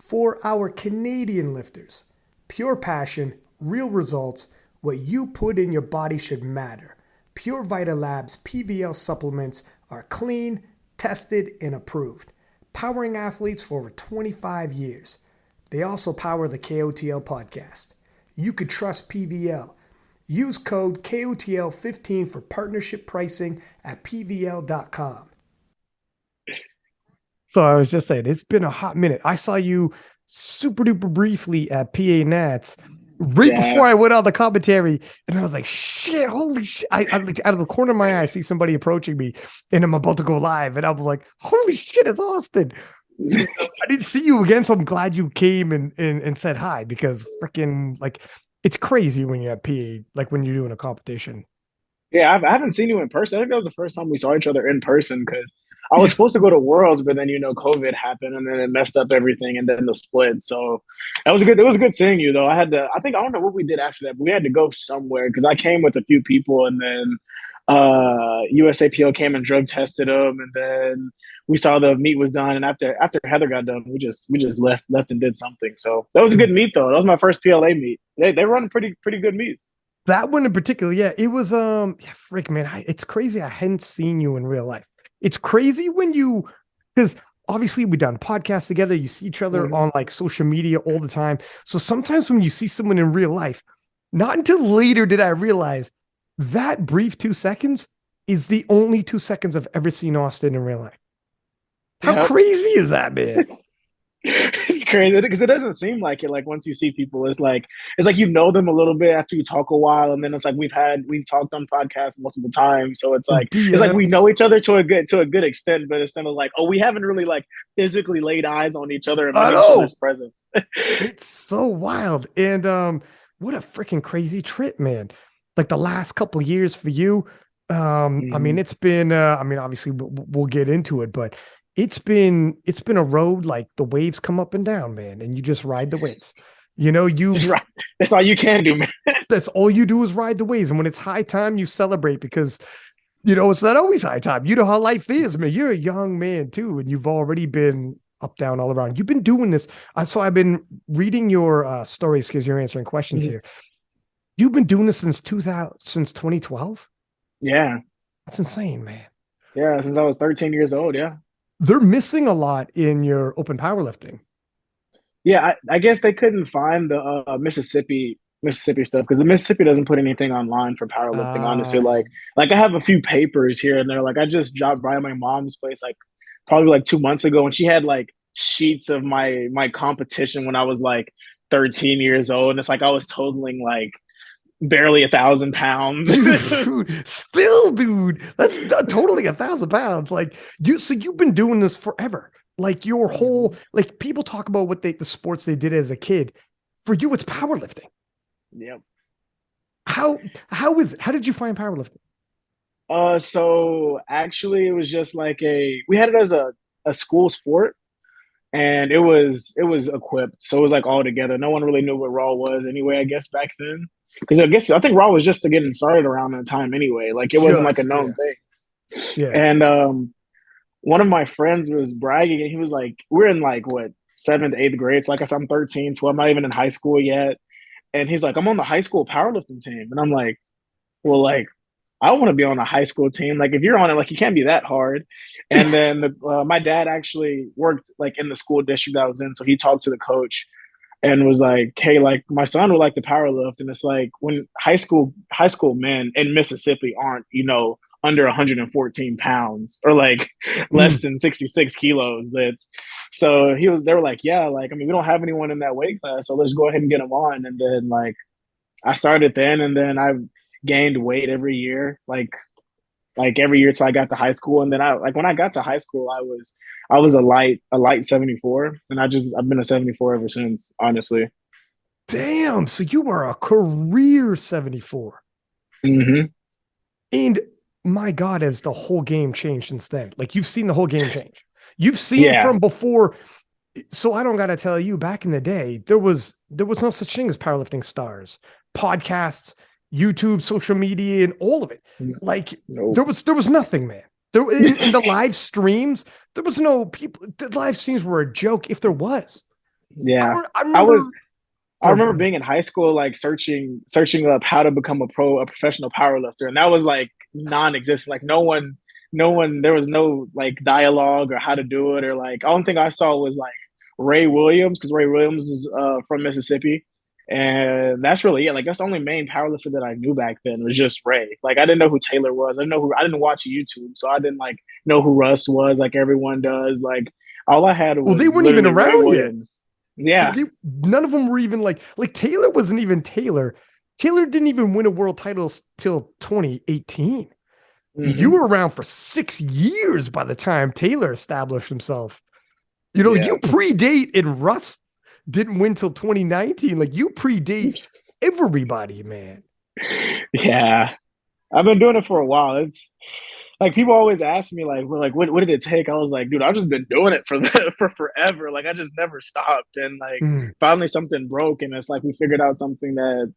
For our Canadian lifters, pure passion, real results, what you put in your body should matter. Pure Vita Labs PVL supplements are clean, tested, and approved, powering athletes for over 25 years. They also power the KOTL podcast. You could trust PVL. Use code KOTL15 for partnership pricing at PVL.com. So I was just saying, it's been a hot minute. I saw you super duper briefly at PA Nats right before I went on the commentary, and I was like, shit, holy shit. I like out of the corner of my eye, I see somebody approaching me, and I'm about to go live, and I was like, holy shit, it's Austin. I didn't see you again, so I'm glad you came and said hi, because freaking like it's crazy when you're at PA, like when you're doing a competition. Yeah, I haven't seen you in person. I think that was the first time we saw each other in person because I was supposed to go to Worlds, but then COVID happened and then it messed up everything and then the split. So that was good. It was good seeing you though. I don't know what we did after that, but we had to go somewhere because I came with a few people and then USAPO came and drug tested them and then we saw the meet was done and after Heather got done, we just left and did something. So that was a good meet though. That was my first PLA meet. They run pretty good meets. That one in particular, yeah, it was yeah, frick, man, it's crazy. I hadn't seen you in real life. It's crazy when you, because obviously we done podcasts together. You see each other on like social media all the time. So sometimes when you see someone in real life, not until later did I realize that brief 2 seconds is the only 2 seconds I've ever seen Austin in real life. How Yep. crazy is that, man? It's crazy because it doesn't seem like it. Like once you see people, it's like you know them a little bit after you talk a while, and then it's like we've talked on podcasts multiple times, so it's like we DMs. know each other to a good extent, but instead of like, oh, we haven't really like physically laid eyes on each other and been I in each know. other's presence. It's so wild. And what a freaking crazy trip, man. Like the last couple years for you. I mean, Mhm. it's been I mean, obviously we'll get into it, but it's been a road like the waves come up and down, man, and you just ride the waves. You know, Just you've right. That's all you can do, man. that's all you do is ride the waves. And when it's high time, you celebrate because it's not always high time. You know how life is, man. You're a young man too, and you've already been up, down, all around. You've been doing this. So I've been reading your stories because you're answering questions Mhm. here. You've been doing this since 2000, since 2012. Yeah, That's insane, man. yeah. Since I was 13 years old, yeah. They're missing a lot in your open powerlifting. Yeah, I guess they couldn't find the Mississippi stuff because the Mississippi doesn't put anything online for powerlifting. Honestly, Uh, like I have a few papers here and there. Like I just dropped by my mom's place like probably like 2 months ago, and she had like sheets of my competition when I was like 13 years old, and it's like I was totaling like barely 1,000 pounds. dude, still, dude, that's totally 1,000 pounds. Like so you've been doing this forever. Like your whole, Mhm. like people talk about the sports they did as a kid. For you, it's powerlifting. Yep. How how did you find powerlifting? So actually, it was just like we had it as a school sport and it was equipped, so it was like all together. No one really knew what Raw was anyway, I guess back then, because I think Raw was just getting started around that time anyway. Like it wasn't like a Just known yeah, thing. yeah. And one of my friends was bragging, and he was like, "We're in like what seventh, eighth grade. So like I said, I'm 13, so I'm not even in high school yet." And he's like, "I'm on the high school powerlifting team," and I'm like, "Well, like." I want to be on a high school team. Like if you're on it, like you can't be that hard. And then my dad actually worked like in the school district I was in, so he talked to the coach and was like, "Hey, like my son would like to power lift." And it's like when high school men in Mississippi aren't under 114 pounds or like less Mm. than 66 kilos. That's so they were like, "Yeah, like I mean we don't have anyone in that weight class, so let's go ahead and get him on." And then like I started then, and then I've gained weight every year, like every year till I got to high school. And then I like when I got to high school, I was a light 74, and I've been a 74 ever since. Honestly. Damn. So you were a career 74. Hmm. And my God, has the whole game changed since then? Like you've seen the whole game change. You've seen Yeah. from before. So I don't gotta tell you, back in the day, there was no such thing as powerlifting stars, podcasts, YouTube, social media, and all of it. Like Nope. there was nothing, man. There in the live streams, there was no people. The live streams were a joke if there was. Yeah. I I was remember. I Sorry, go remember ahead. being in high school, like searching up how to become a professional powerlifter, and that was like non-existent. Like no one, there was no like dialogue or how to do it, or like only thing I saw was like Ray Williams, because Ray Williams is from Mississippi, and that's really it. Like that's the only main powerlifter that I knew back then was just Ray. Like I didn't know who Taylor was. I didn't watch YouTube, so I didn't like know who Russ was like everyone does. Like all I had Well, they was weren't even literally Ray around yet. Williams. Yeah. None of them were even like Taylor wasn't even Taylor. Taylor didn't even win a world title till 2018. You Hmm. were around for 6 years by the time Taylor established himself. Yeah. You predate, and Russ didn't win till 2019. Like you predate everybody, man. Yeah. I've been doing it for a while. It's like people always ask me like, well, like what did it take? I was like, dude, I've just been doing it for forever. Like I just never stopped. And like Mm. finally something broke and it's like we figured out something that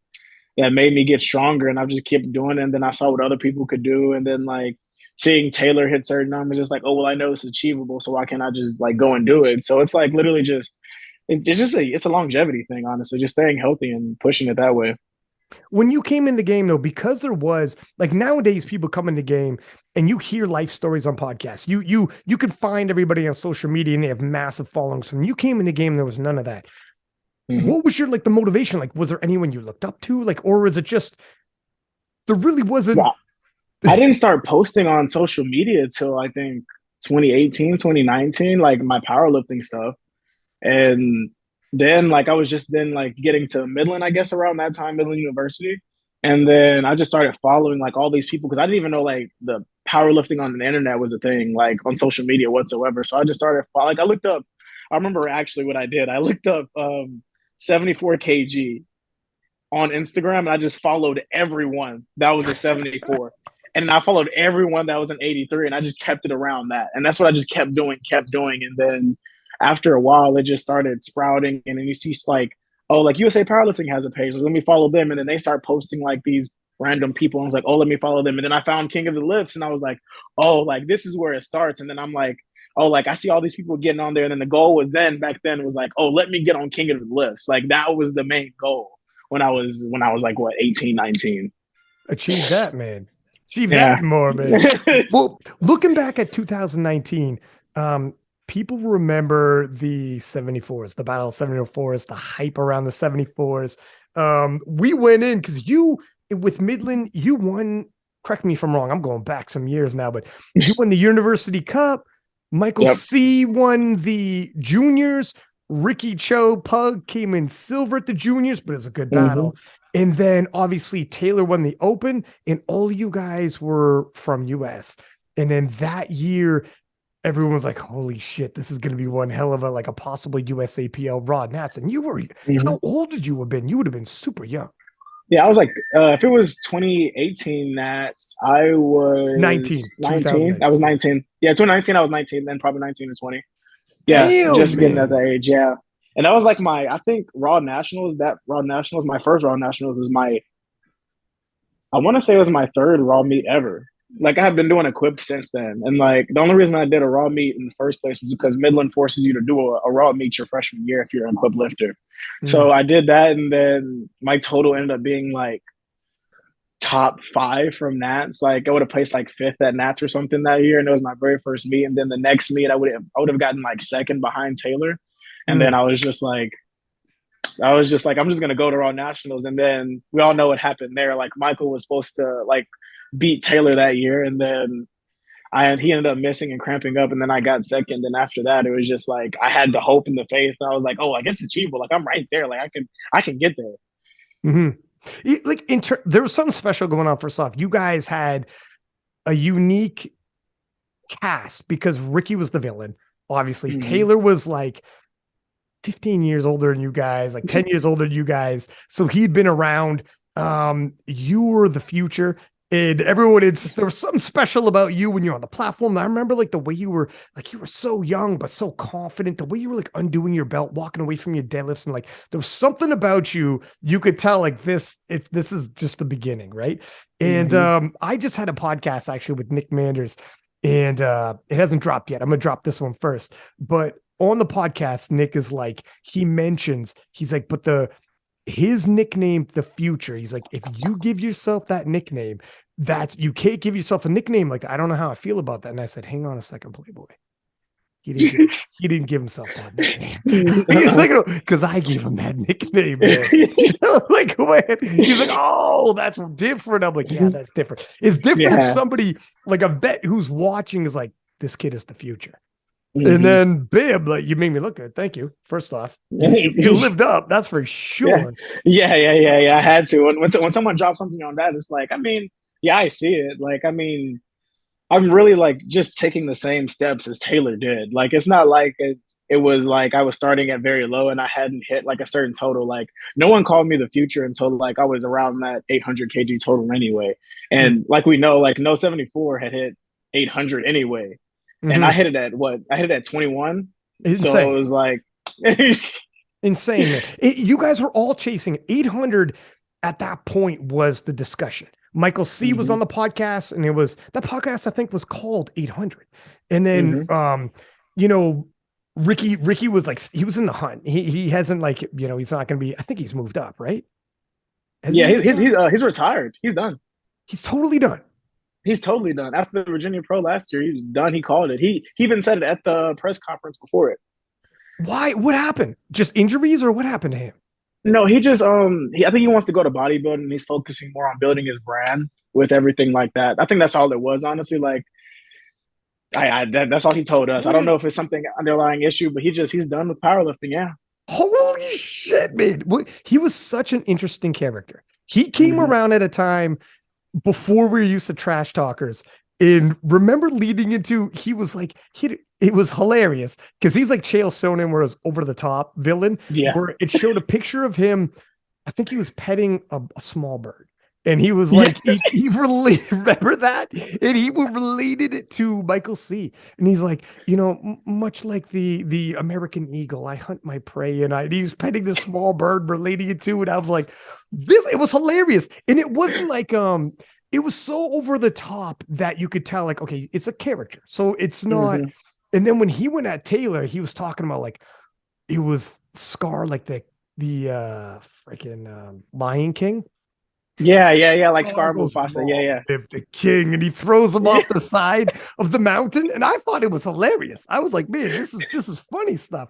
made me get stronger and I've just kept doing it. And then I saw what other people could do. And then like seeing Taylor hit certain numbers, it's like, oh well, I know it's achievable, so why can't I just like go and do it? So it's like literally just it's just it's a longevity thing, honestly, just staying healthy and pushing it that way. When you came in the game, though, because there was like nowadays people come in the game and you hear life stories on podcasts. You can find everybody on social media and they have massive followings. When you came in the game, there was none of that. Mm-hmm. What was your like the motivation? Like, was there anyone you looked up to? Like, or was it just there really wasn't? Yeah, I didn't start posting on social media till I think 2018, 2019, like my powerlifting stuff. And then like I was just then like getting to Midland, I guess around that time, Midland University. And then I just started following like all these people because I didn't even know like the powerlifting on the internet was a thing, like on social media whatsoever. So I just started like I looked up, I remember actually what I did. I looked up 74 kg on Instagram and I just followed everyone that was a 74. And I followed everyone that was an 83 and I just kept it around that. And that's what I just kept doing, kept doing. And then after a while, it just started sprouting. And then you see like, oh, like USA Powerlifting has a page. Let me follow them. And then they start posting like these random people. And I was like, oh, let me follow them. And then I found King of the Lifts and I was like, oh, like this is where it starts. And then I'm like, oh, like I see all these people getting on there. And then the goal was then back then was like, oh, let me get on King of the Lifts. Like that was the main goal when I was like what 18, 19. Achieve that, man. Achieve that Yeah. and more, man. Well, looking back at 2019, um, people remember the 74s, the Battle of 74s, the hype around the 74s. We went in because you, with Midland, you won, correct me if I'm wrong, I'm going back some years now, but you won the University Cup. Michael Yep. C. won the juniors. Ricky Cho Pug came in silver at the juniors, but it's a good Mm-hmm. battle. And then obviously Taylor won the Open, and all you guys were from US. And then that year, everyone was like, "Holy shit, this is going to be one hell of a like a possible USAPL Raw Nats." And you were, Mm-hmm. how old did you have been? You would have been super young, Yeah, I was like, if it was 2018 Nats, I 19, was 19. I 2019. was Yeah. 19. Yeah, 2019, I was 19, then probably 19 or 20. Yeah, Damn, just getting at man. that age. Yeah. And that was like I think Raw Nationals, my first Raw Nationals was I want to say it was my third Raw meet ever. Like I have been doing equipped since then. And like the only reason I did a Raw meet in the first place was because Midland forces you to do a Raw meet your freshman year if you're an equipped lifter. Mm, So I did that. And then my total ended up being like top five from Nats. Like I would have placed like fifth at Nats or something that year, and it was my very first meet. And then the next meet, I would have gotten like second behind Taylor, and then mm. I was just like I'm just gonna go to Raw Nationals, and then we all know what happened there. Like Michael was supposed to like beat Taylor that year, and then he ended up missing and cramping up, and then I got second. And after that, it was just like I had the hope and the faith. I was like, oh, I guess it's achievable. Like I'm right there. Like I can get there. Mhm. Like there was something special going on. First off, you guys had a unique cast because Ricky was the villain. Obviously, Mm-hmm. Taylor was like 15 years older than you guys, like 10 years older than you guys. So he'd been around. You were the future. And everyone, there was something special about you when you're on the platform. I remember like the way you were so young, but so confident, the way you were like undoing your belt, walking away from your deadlifts. And like, there was something about you, you could tell like if this is just the beginning. Right. And, Mm-hmm. I just had a podcast actually with Nick Manders and, it hasn't dropped yet. I'm going to drop this one first, but on the podcast, Nick is like, he mentions, he's like, but his nickname, the future, he's like, if you give yourself that nickname, that you can't give yourself a nickname like that. I don't know how I feel about that. And I said, hang on a second, Playboy. He didn't give himself that nickname. He's like, because I gave him that nickname, man. Like, man. He's like, oh, that's different. I'm like, yeah, that's different. It's different if somebody like a vet who's watching is like, this kid is the future. And then Bib, like, you made me look good. Thank you. First off, you lived up. That's for sure. Yeah. I had to. When someone drops something on that, it's like, I mean, yeah, I see it. Like, I mean, I'm really like just taking the same steps as Taylor did. Like, it's not like it was like I was starting at very low and I hadn't hit like a certain total. Like, no one called me the future until like I was around that 800 kg total anyway. And like we know, like No 74 had hit 800 anyway. And I hit it at what? I hit it at 21. So it was like insane, man. You guys were all chasing 800 at that point was the discussion. Michael C was on the podcast, and that podcast I think was called 800. And then you know, Ricky was like, he was in the hunt. He hasn't like, you know, he's not going to be, I think he's moved up, right? He's retired. He's done. He's totally done. He's totally done. After the Virginia Pro last year, he was done. He called it. He even said it at the press conference before it. Why? What happened? Just injuries, or what happened to him? No, he just I think he wants to go to bodybuilding, and he's focusing more on building his brand with everything like that. I think that's all it was, honestly. Like, that's all he told us. I don't know if it's something underlying issue, but he's done with powerlifting. Yeah. Holy shit, man! He was such an interesting character. He came around at a time before we were used to trash talkers. And remember leading into, he was like, it was hilarious because he's like Chael Sonnen, where it was over the top villain. Yeah. Where it showed a picture of him. I think he was petting a small bird. And he was like, he remember that? And he related it to Michael C. And he's like, you know, much like the American eagle, I hunt my prey. And he's petting this small bird, relating it to. And I was like, it was hilarious. And it wasn't like, it was so over the top that you could tell, like, okay, it's a character. So it's not. And then when he went at Taylor, he was talking about like, it was Scar, like the freaking Lion King. Yeah. Like Scar Mufasa. Yeah. The king, and he throws him off the side of the mountain. And I thought it was hilarious. I was like, man, this is funny stuff.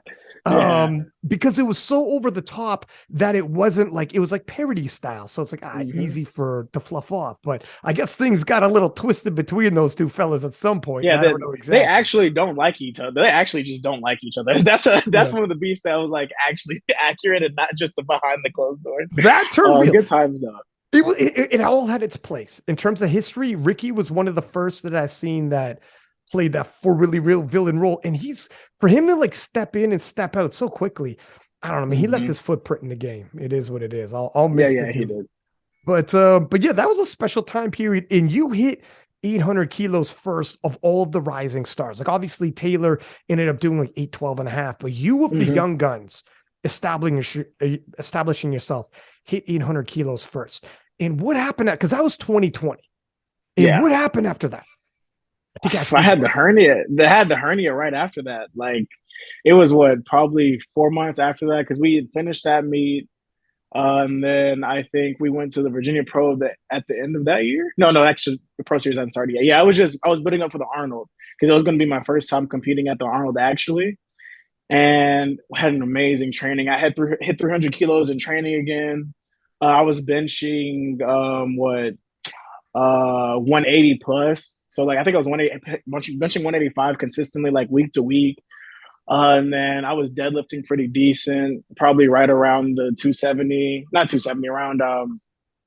Because it was so over the top that it wasn't like, it was like parody style. So it's like easy to fluff off. But I guess things got a little twisted between those two fellas at some point. Yeah, they actually don't like each other. They actually just don't like each other. That's one of the beefs that was like actually accurate and not just the behind the closed doors. That turned real. Good times though. It all had its place. In terms of history, Ricky was one of the first that I've seen that played that for really real villain role. And for him to like step in and step out so quickly, I don't know, I mean, he left his footprint in the game. It is what it is. I'll miss it. He did. But yeah, that was a special time period. And you hit 800 kilos first of all of the rising stars. Like obviously Taylor ended up doing like 812 and a half, but you of the young guns establishing yourself hit 800 kilos first. And what happened because that was 2020. And what happened after that? I had the hernia. They had the hernia right after that. Like it was probably 4 months after that, because we had finished that meet. And then I think we went to the Virginia Pro at the end of that year. No, actually the Pro Series hadn't started yet. Yeah, I was building up for the Arnold because it was going to be my first time competing at the Arnold actually. And had an amazing training. I had hit 300 kilos in training again. I was benching 180 plus. So like I think I was benching 185 consistently, like week to week. And then I was deadlifting pretty decent, probably right around the 270, not 270, around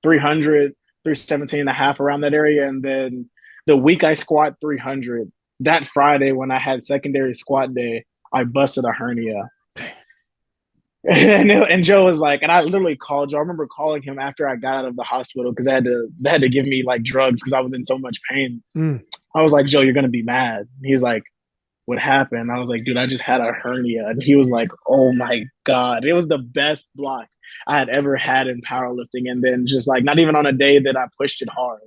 300, 317 and a half, around that area. And then the week I squat 300, that Friday when I had secondary squat day, I busted a hernia. And Joe was like, and I literally called Joe. I remember calling him after I got out of the hospital because they had to give me like drugs because I was in so much pain. I was like, Joe, you're gonna be mad. He's like, what happened? I was like, dude, I just had a hernia. And he was like, oh my God. It was the best block I had ever had in powerlifting. And then just like, not even on a day that I pushed it hard.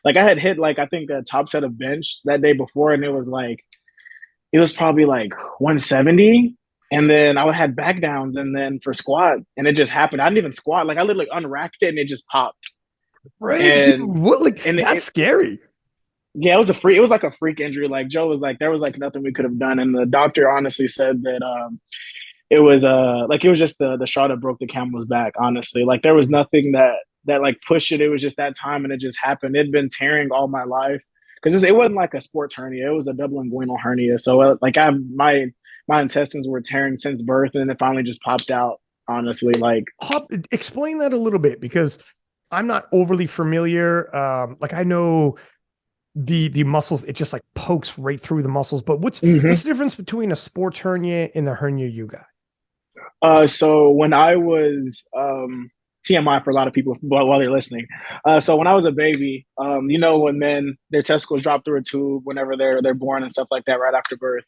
Like I had hit like, I think a top set of bench that day before. And it was probably like 170. And then I had back downs and then for squat, and it just happened. I didn't even squat. Like I literally unracked it and it just popped. Right, dude. And What? Like and that's it scary. yeah, it was like a freak injury. Like Joe was like, there was like nothing we could have done. And the doctor honestly said that it was like it was just the straw that broke the camel's back, honestly. Like there was nothing that like pushed it. It was just that time and it just happened. It'd been tearing all my life. Because it wasn't like a sports hernia, it was a double inguinal hernia. So like my intestines were tearing since birth and it finally just popped out, honestly. Like Explain that a little bit because I'm not overly familiar. Like I know the muscles, it just like pokes right through the muscles. But mhm. what's the difference between a sports hernia and the hernia you got? So when I was TMI for a lot of people while they're listening. So when I was a baby, you know, when men their testicles drop through a tube whenever they're born and stuff like that right after birth,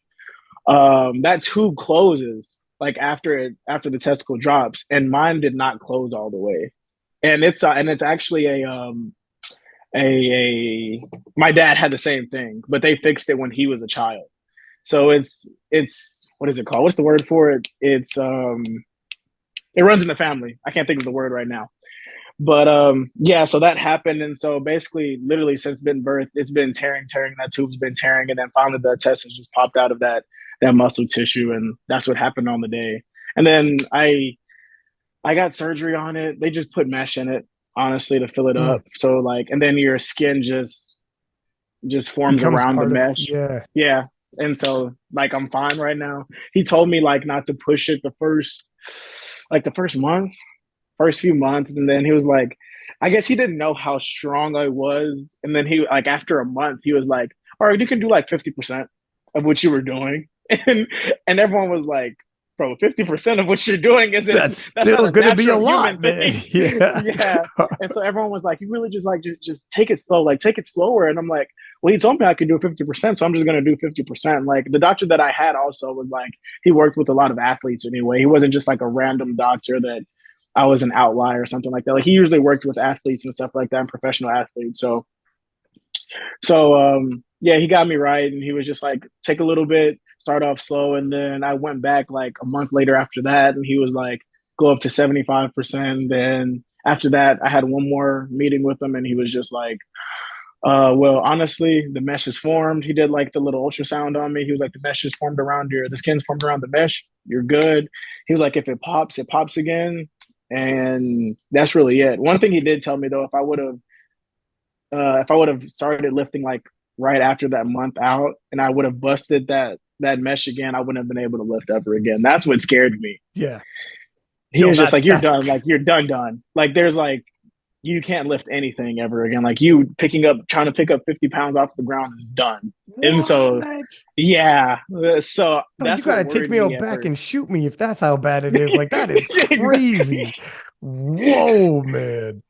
that tube closes like after the testicle drops, and mine did not close all the way, and it's actually a my dad had the same thing, but they fixed it when he was a child. So it's what is it called? What's the word for it? It runs in the family. I can't think of the word right now. But yeah, so that happened, and so basically, literally since been birth, it's been tearing. That tube's been tearing, and then finally the intestines just popped out of that muscle tissue, and that's what happened on the day. And then I got surgery on it. They just put mesh in it, honestly, to fill it Mm, up. So like, and then your skin just forms becomes around the part of mesh. yeah. Yeah, and so like I'm fine right now. He told me like not to push it the first month, first few months, and then he was like, I guess he didn't know how strong I was, and then he like after a month he was like, all right, you can do like 50% of what you were doing, and everyone was like, bro, 50% of what you're doing That's that's not still a gonna be a natural lot, human man. thing. Yeah. Yeah. And so everyone was like, you really just like just take it slow, like take it slower. And I'm like, well, he told me I could do 50%, so I'm just gonna do 50%. Like the doctor that I had also was like, he worked with a lot of athletes anyway. He wasn't just like a random doctor that I was an outlier or something like that. Like he usually worked with athletes and stuff like that and professional athletes. So yeah, he got me right and he was just like, take a little bit, start off slow. And then I went back like a month later after that and he was like, go up to 75%. Then after that, I had one more meeting with him and he was just like, well, honestly, the mesh is formed. He did like the little ultrasound on me. He was like, the mesh is formed around the skin's formed around the mesh. You're good. He was like, if it pops again. And that's really it. One thing he did tell me though, if I would have started lifting like right after that month out, and I would have busted that mesh again, I wouldn't have been able to lift ever again. That's what scared me. Yeah. He Yo, was just like, "You're that's done. Like you're done. Like there's like you can't lift anything ever again. Like you trying to pick up 50 pounds off the ground is done." And so, what? yeah, so Oh, you that's what gotta take worried me me out at back and first. shoot me if that's how bad it is. Like that is Exactly. crazy. Whoa, man.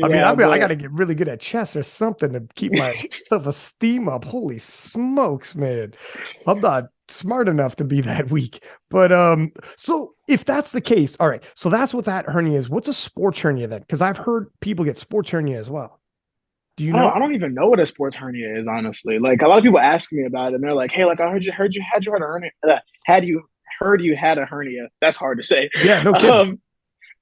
I mean, Yeah, I got but to get really good at chess or something to keep my self-esteem up. Holy smokes, man. I'm not smart enough to be that weak. But so if that's the case, all right. So that's what that hernia is. What's a sports hernia then? Because I've heard people get sports hernia as well. Do you know? I don't even know what a sports hernia is, honestly. Like a lot of people ask me about it, and they're like, "Hey, like I heard you had a hernia. Had you heard you had a hernia?" That's hard to say. Yeah, no kidding.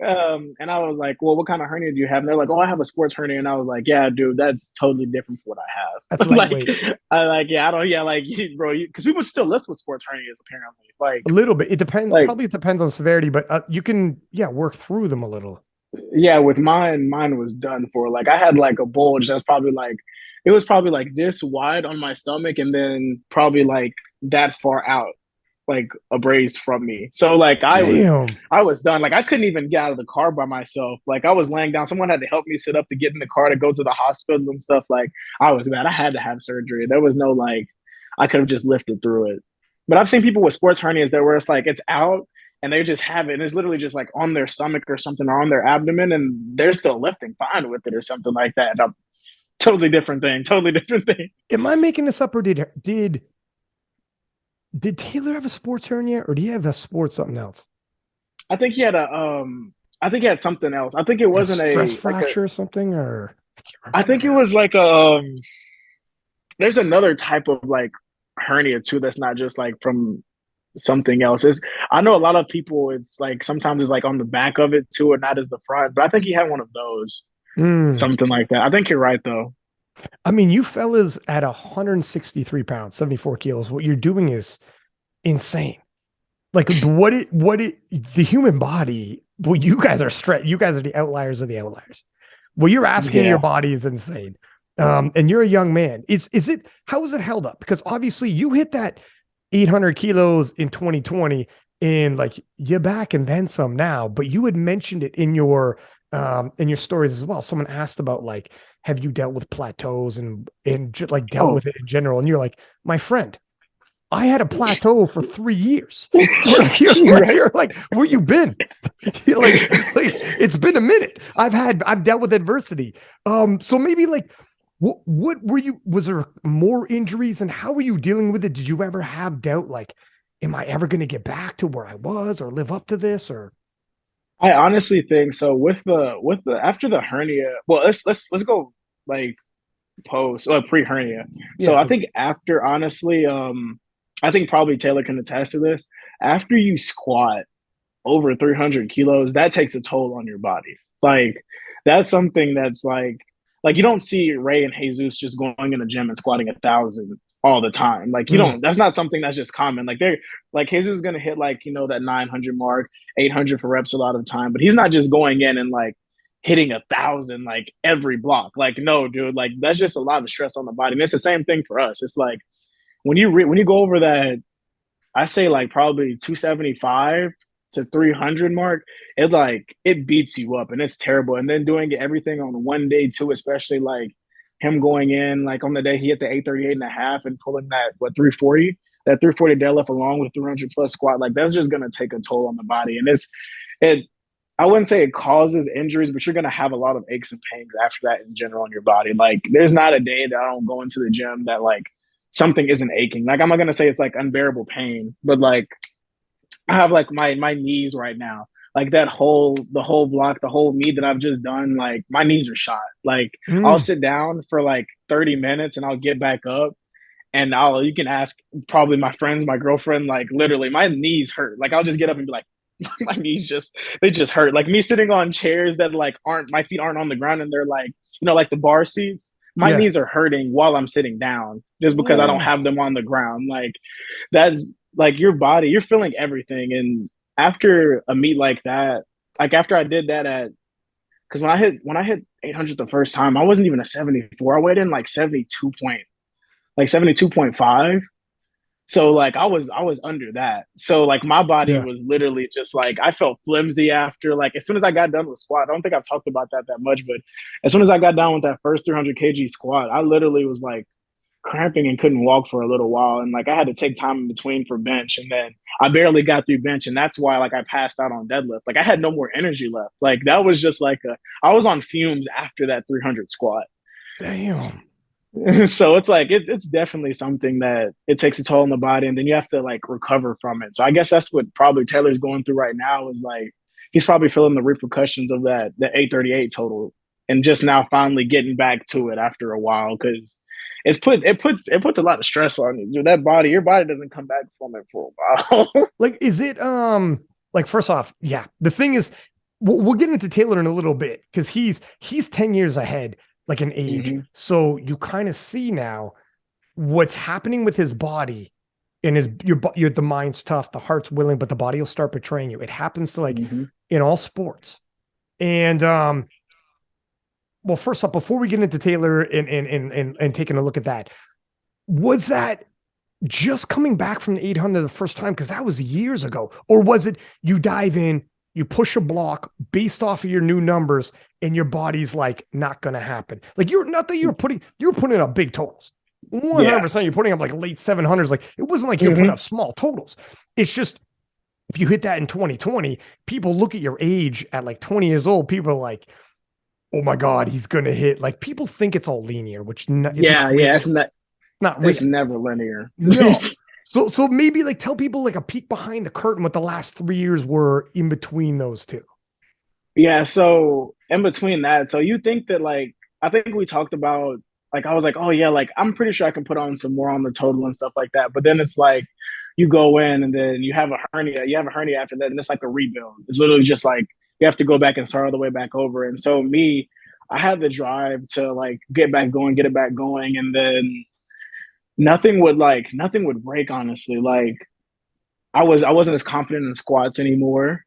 Um, and I was like, "Well, what kind of hernia do you have?" And they're like, "Oh, I have a sports hernia." And I was like, "Yeah, dude, that's totally different from what I That's have." Like, lightweight. I like, yeah, I don't, yeah, like, bro, because people still lift with sports hernias apparently. A little bit. It depends. Like, Probably it depends on severity, but you can, yeah, work through them a little. yeah, with mine was done for. Like, I had like a bulge that's probably like, it was probably like this wide on my stomach, and then probably like that far out like abrased from me. So like Damn. I was done. Like I couldn't even get out of the car by myself. Like I was laying down. Someone had to help me sit up to get in the car to go to the hospital and stuff. Like I was bad. I had to have surgery. There was no like I could have just lifted through it. But I've seen people with sports hernias there where it's like it's out and they just have it and it's literally just like on their stomach or something or on their abdomen and they're still lifting fine with it or something like that. Totally different thing. Totally different thing. Am I making this up or did Taylor have a sports hernia or do you have a sports something else? I think he had a I think he had something else. I think it Like a wasn't stress a like a fracture or something, or I can't I think it remember. was like there's another type of like hernia too that's not just like from something else. I know a lot of people, it's like sometimes it's like on the back of it too, and not as the front. But I think he had one of those, Mm. something like that. I think you're right though. I mean, you fellas at 163 pounds, 74 kilos, what you're doing is insane. Like the human body, well, you guys are you guys are the outliers of the outliers. What you're asking your Yeah. body is insane. And you're a young man. How is it held up? Because obviously you hit that 800 kilos in 2020 and like you're back and then some now, but you had mentioned it in your stories as well. Someone asked about like, have you dealt with plateaus and just like dealt Oh, with it in general? And you're like, my friend, I had a plateau for 3 years. You're like, where you been? You're like it's been a minute. I've dealt with adversity. So maybe like what were you, was there more injuries and how were you dealing with it? Did you ever have doubt like, am I ever going to get back to where I was or live up to this or I honestly think so. With the after the hernia, well, let's go like post pre hernia. So yeah. I think after honestly, I think probably Taylor can attest to this. After you squat over 300 kilos, that takes a toll on your body. Like that's something that's like you don't see Ray and Jesus just going in the gym and squatting 1,000 all the time. Like you Mm, don't. That's not something that's just common. Like they're like Jesus is gonna hit like that 900 mark, 800 for reps a lot of the time, but he's not just going in and like hitting 1,000 like every block. Like no, dude. Like that's just a lot of stress on the body. And it's the same thing for us. It's like when you go over that I say like probably 275 to 300 mark, it beats you up and it's terrible. And then doing everything on one day too, especially like him going in like on the day he hit the 838 and a half and pulling that 340, that 340 deadlift along with 300 plus squat, like that's just gonna take a toll on the body. And it I wouldn't say it causes injuries, but you're gonna have a lot of aches and pains after that in general in your body. Like there's not a day that I don't go into the gym that like something isn't aching. Like I'm not gonna say it's like unbearable pain, but like I have like my knees right now. Like the whole block, the whole meet that I've just done, like my knees are shot. Like I'll mm, sit down for like 30 minutes and I'll get back up and you can ask probably my friends, my girlfriend, like literally my knees hurt. Like I'll just get up and be like, my knees they just hurt. Like me sitting on chairs that like aren't my feet aren't on the ground and they're like, like the bar seats. My yeah. knees are hurting while I'm sitting down just because I don't Whoa. have them on the ground. Like that's like your body, you're feeling everything. And after a meet like that, like after I did that because when I hit 800 the first time, I wasn't even a 74. I weighed in like 72.5. So like I was under that. So like my body Yeah. was literally just like I felt flimsy after like as soon as I got done with squat. I don't think I've talked about that much, but as soon as I got done with that first 300 kg squat, I literally was like cramping and couldn't walk for a little while, and like I had to take time in between for bench, and then I barely got through bench, and that's why like I passed out on deadlift. Like I had no more energy left. Like that was just like I was on fumes after that 300 squat. Damn. So it's like it's definitely something that it takes a toll on the body, and then you have to like recover from it. So I guess that's what probably Taylor's going through right now is like he's probably feeling the repercussions of the 838 total, and just now finally getting back to it after a while because it puts a lot of stress on you. Dude, that body, your body doesn't come back from it for a while. Like, is it like first off, yeah. The thing is, we'll get into Taylor in a little bit because he's 10 years ahead, like in age. Hmm. So you kind of see now what's happening with his body and the mind's tough, the heart's willing, but the body will start betraying you. It happens to like Hmm. in all sports. And well, first off, before we get into Taylor and taking a look at that, was that just coming back from the 800 the first time? Because that was years ago. Or was it you dive in, you push a block based off of your new numbers, and your body's like not going to happen? Like you're not that you're putting up big totals. Yeah. 100% you're putting up like late 700s. Like it wasn't like you're putting Hmm. up small totals. It's just if you hit that in 2020, people look at your age at like 20 years old. People are like, oh my God, he's going to hit. Like people think it's all linear, which is not Yeah, real. yeah, Not it's real. never linear. No. So maybe like tell people like a peek behind the curtain what the last 3 years were in between those two. Yeah, so in between that, so you think that like I think we talked about like I was like, oh yeah, like I'm pretty sure I can put on some more on the total and stuff like that. But then it's like you go in and then you have a hernia. You have a hernia after that, and it's like a rebuild. It's literally just like you have to go back and start all the way back over. And so me, I had the drive to like get back going, get it back going, and then nothing would break. Honestly, like I wasn't as confident in squats anymore.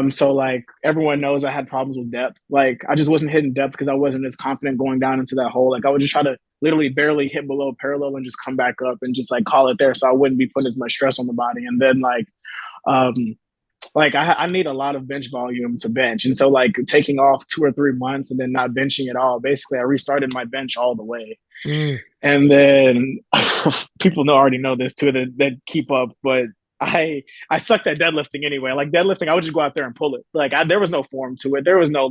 So like everyone knows I had problems with depth. Like I just wasn't hitting depth because I wasn't as confident going down into that hole. Like I would just try to literally barely hit below parallel and just come back up and just like call it there, so I wouldn't be putting as much stress on the body. And then um, I need a lot of bench volume to bench, and so like taking off 2 or 3 months and then not benching at all. Basically, I restarted my bench all the way. Mm. And then people already know this too that keep up, but I sucked at deadlifting anyway. Like deadlifting, I would just go out there and pull it. Like there was no form to it. There was no,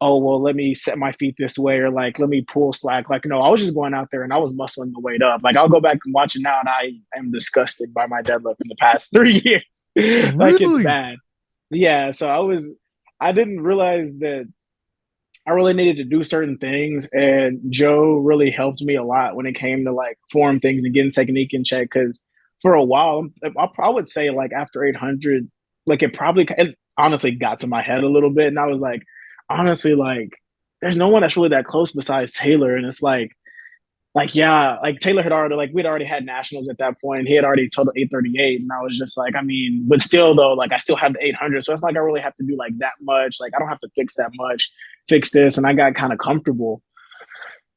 oh well, let me set my feet this way or like let me pull slack. Like no, I was just going out there and I was muscling the weight up. Like I'll go back and watch it now, and I am disgusted by my deadlift in the past 3 years. Like it's Really? bad. Yeah. So I didn't realize that I really needed to do certain things, and Joe really helped me a lot when it came to like form things and getting technique in check. Because for a while, I would say like after 800, like it honestly got to my head a little bit, and I was like, honestly, like there's no one that's really that close besides Taylor, and it's like yeah, like Taylor had already like we'd already had nationals at that point. He had already totaled 838, and I was just like, I mean, but still though, like I still have the 800, so it's like I really have to do like that much. Like I don't have to fix that much, fix this, and I got kind of comfortable.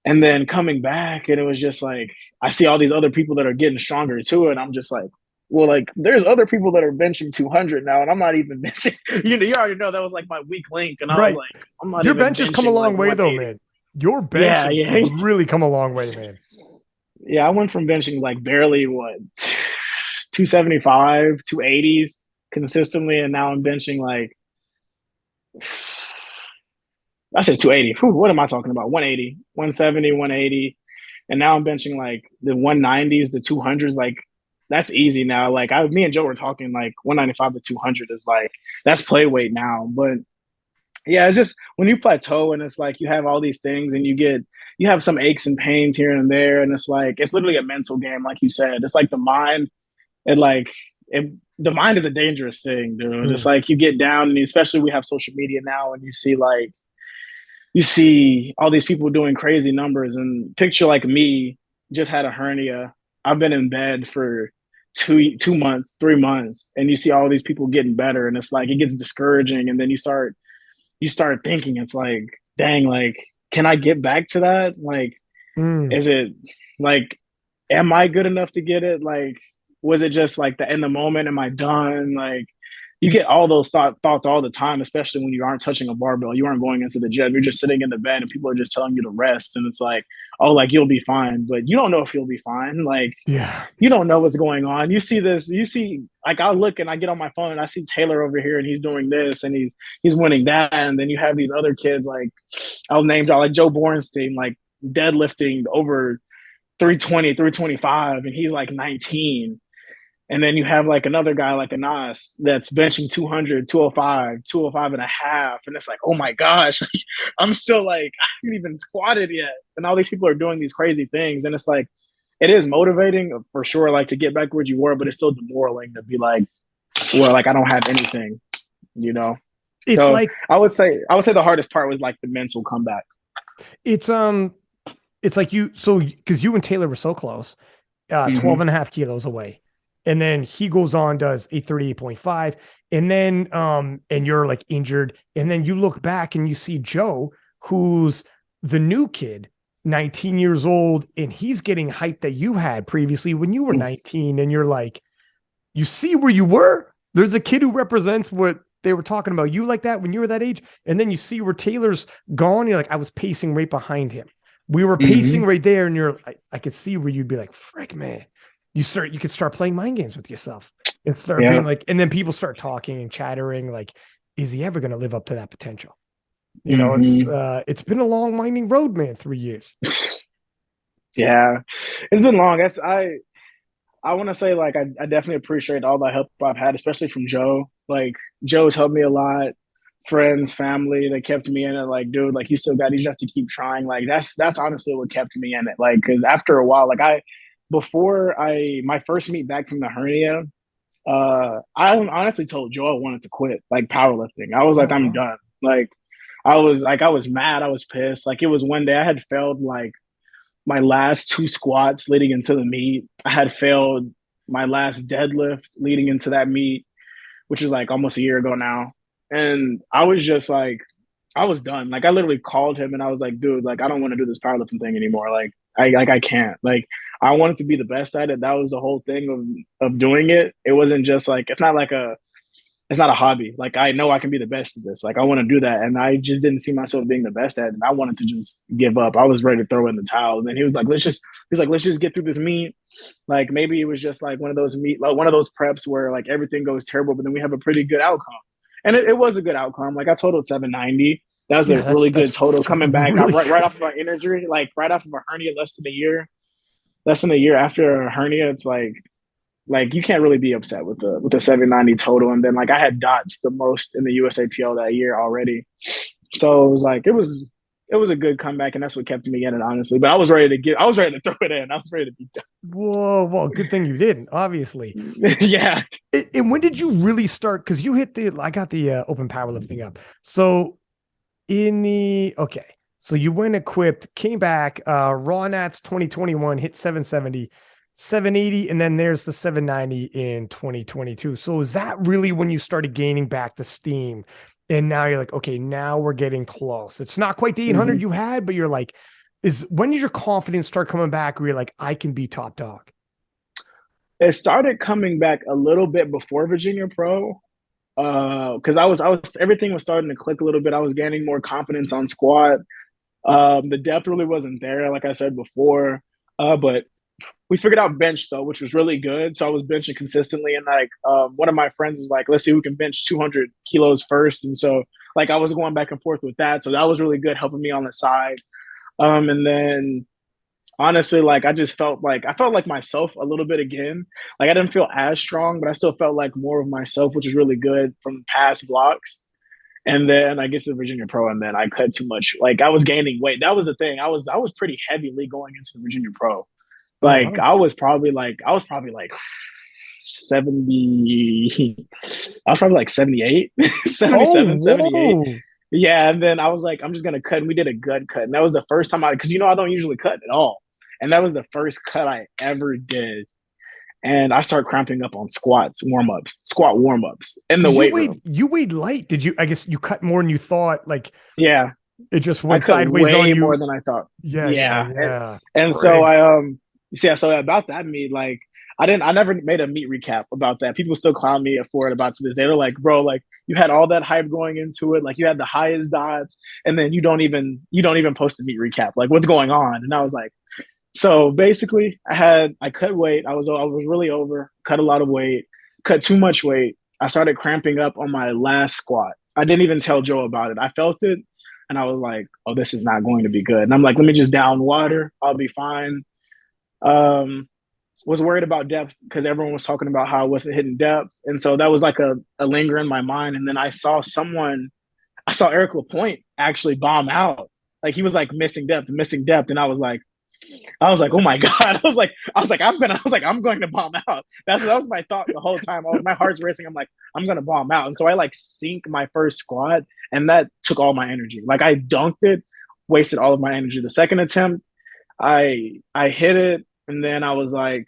And then coming back, and it was just like I see all these other people that are getting stronger too, and I'm just like, well, like there's other people that are benching 200 now, and I'm not even benching. You already know that was like my weak link, and I was Right. like, I'm not Your even bench has come a benching long like way though, 180. man. Your bench Yeah, has yeah. really come a long way, man. Yeah, I went from benching like barely 275, 280s consistently, and now I'm benching like I said 280. Whew, what am I talking about? 180, 170, 180. And now I'm benching like the 190s, the 200s. Like that's easy now. Like me and Joe were talking like 195 to 200 is like that's play weight now. But yeah, it's just when you plateau and it's like you have all these things and you have some aches and pains here and there, and it's like it's literally a mental game, like you said. It's like the mind, and like the mind is a dangerous thing, dude. It's Mm. like you get down, and especially we have social media now, and you see all these people doing crazy numbers, and picture like me just had a hernia. I've been in bed for 2 months, 3 months, and you see all these people getting better, and it's like it gets discouraging, and then you start thinking it's like, dang, like, can I get back to that? Like, Mm. is it like, am I good enough to get it? Like, was it just like the in the moment? Am I done? Like, you get all those thoughts all the time, especially when you aren't touching a barbell, you aren't going into the gym, you're just sitting in the bed, and people are just telling you to rest, and it's like, oh, like you'll be fine, but you don't know if you'll be fine. Like, Yeah. you don't know what's going on. You see, like I look and I get on my phone and I see Taylor over here and he's doing this and he's winning that, and then you have these other kids like I'll name drop like Joe Bornstein, like deadlifting over 320, 325, and he's like 19. And then you have like another guy like Anas that's benching 200, 205, 205 and a half. And it's like, oh my gosh, I'm still like, I haven't even squatted yet. And all these people are doing these crazy things. And it's like, it is motivating for sure, like to get back where you were, but it's still demoralizing to be like, well, like I don't have anything, you know? It's So like I would say the hardest part was like the mental comeback. it's it's like because you and Taylor were so close, 12 Mm-hmm. and a half kilos away. And then he goes on, does a 38.5. And then and you're like injured. And then you look back and you see Joe, who's the new kid, 19 years old, and he's getting hype that you had previously when you were 19. And you're like, you see where you were? There's a kid who represents what they were talking about you like that when you were that age. And then you see where Taylor's gone. You're like, I was pacing right behind him. We were pacing Mm-hmm. right there. And I could see where you'd be like, frick, man. You could start playing mind games with yourself and start Yeah. being like, and then people start talking and chattering. Like, is he ever going to live up to that potential? You know, Mm-hmm. it's been a long winding road, man, 3 years. Yeah. It's been long. I want to say like I definitely appreciate all the help I've had, especially from Joe. Like Joe's helped me a lot. Friends, family, they kept me in it. Like, dude, like you just have to keep trying. Like that's honestly what kept me in it. Like, because after a while, like before my first meet back from the hernia, I honestly told Joe I wanted to quit like powerlifting. I was like, Oh, I'm wow. done. I was mad. I was pissed. Like it was one day I had failed like my last two squats leading into the meet. I had failed my last deadlift leading into that meet, which is like almost a year ago now. And I was just like, I was done. Like I literally called him and I was like, dude, like I don't want to do this powerlifting thing anymore. I can't. Like I wanted to be the best at it. That was the whole thing of doing it. It wasn't just like it's not a hobby. Like I know I can be the best at this. Like I want to do that, and I just didn't see myself being the best at it. And I wanted to just give up. I was ready to throw in the towel. And then let's just get through this meet. Like maybe it was just like one of those preps where like everything goes terrible, but then we have a pretty good outcome. And it was a good outcome. Like I totaled 790. That was Yeah, a really good that's total coming back really right good. off of my injury, like right off of a hernia less than a year after a hernia. It's like you can't really be upset with the 790 total. And then like I had dots the most in the USAPL that year already. So it was like it was a good comeback, and that's what kept me in it, honestly. But I was ready to throw it in. I was ready to be Whoa, well, good thing you didn't, obviously. done. Yeah. And when did you really start? Because you hit I got the open powerlifting up. So okay. So you went equipped, came back, Raw Nats 2021, hit 770, 780, and then there's the 790 in 2022. So is that really when you started gaining back the steam? And now you're like, okay, now we're getting close. It's not quite the 800 Mhm. you had, but you're like, when did your confidence start coming back where you're like, I can be top dog? It started coming back a little bit before Virginia Pro. Because I was everything was starting to click a little bit. I was gaining more confidence on squat. The depth really wasn't there, like I said before. But we figured out bench though, which was really good. So I was benching consistently, and like one of my friends was like, "Let's see who can bench 200 kilos first." And so like I was going back and forth with that, so that was really good, helping me on the side. And then honestly, like I felt like myself a little bit again. Like I didn't feel as strong, but I still felt like more of myself, which is really good from past blocks. And then I guess the Virginia Pro, and then I cut too much. Like I was gaining weight. That was the thing. I was pretty heavily going into the Virginia Pro. Oh, Like wow. I was probably like 70. I was probably like 78, Oh, 77, 78. whoa. Yeah, and then I was like, I'm just gonna cut. And we did a gut cut, and that was the first time because I don't usually cut at all, and that was the first cut I ever did. And I started cramping up on squat warm ups in the Because weight room. you weighed light. Did you? I guess you cut more than you thought. Like Yeah, it just I went cut sideways on way more you. than I thought. Yeah, yeah, Yeah, yeah. and so Great. yeah, so about that meet, like I never made a meet recap about that. People still clown me for it about to this day. They're like, bro, like you had all that hype going into it, like you had the highest dots, and then you don't even post a meet recap. Like what's going on? And I was like, so basically, I cut weight. I was really over, cut a lot of weight, cut too much weight. I started cramping up on my last squat. I didn't even tell Joe about it. I felt it, and I was like, "Oh, this is not going to be good." And I'm like, "Let me just down water. I'll be fine." Um, was worried about depth because everyone was talking about how I wasn't hitting depth, and so that was like a linger in my mind. And then I saw Eric Lapointe actually bomb out. Like he was like missing depth, and I was like, oh my god! I'm going to bomb out. That was my thought the whole time. My heart's racing. I'm like, I'm gonna bomb out, and so I like sink my first squat, and that took all my energy. Like I dunked it, wasted all of my energy. The second attempt, I hit it, and then I was like,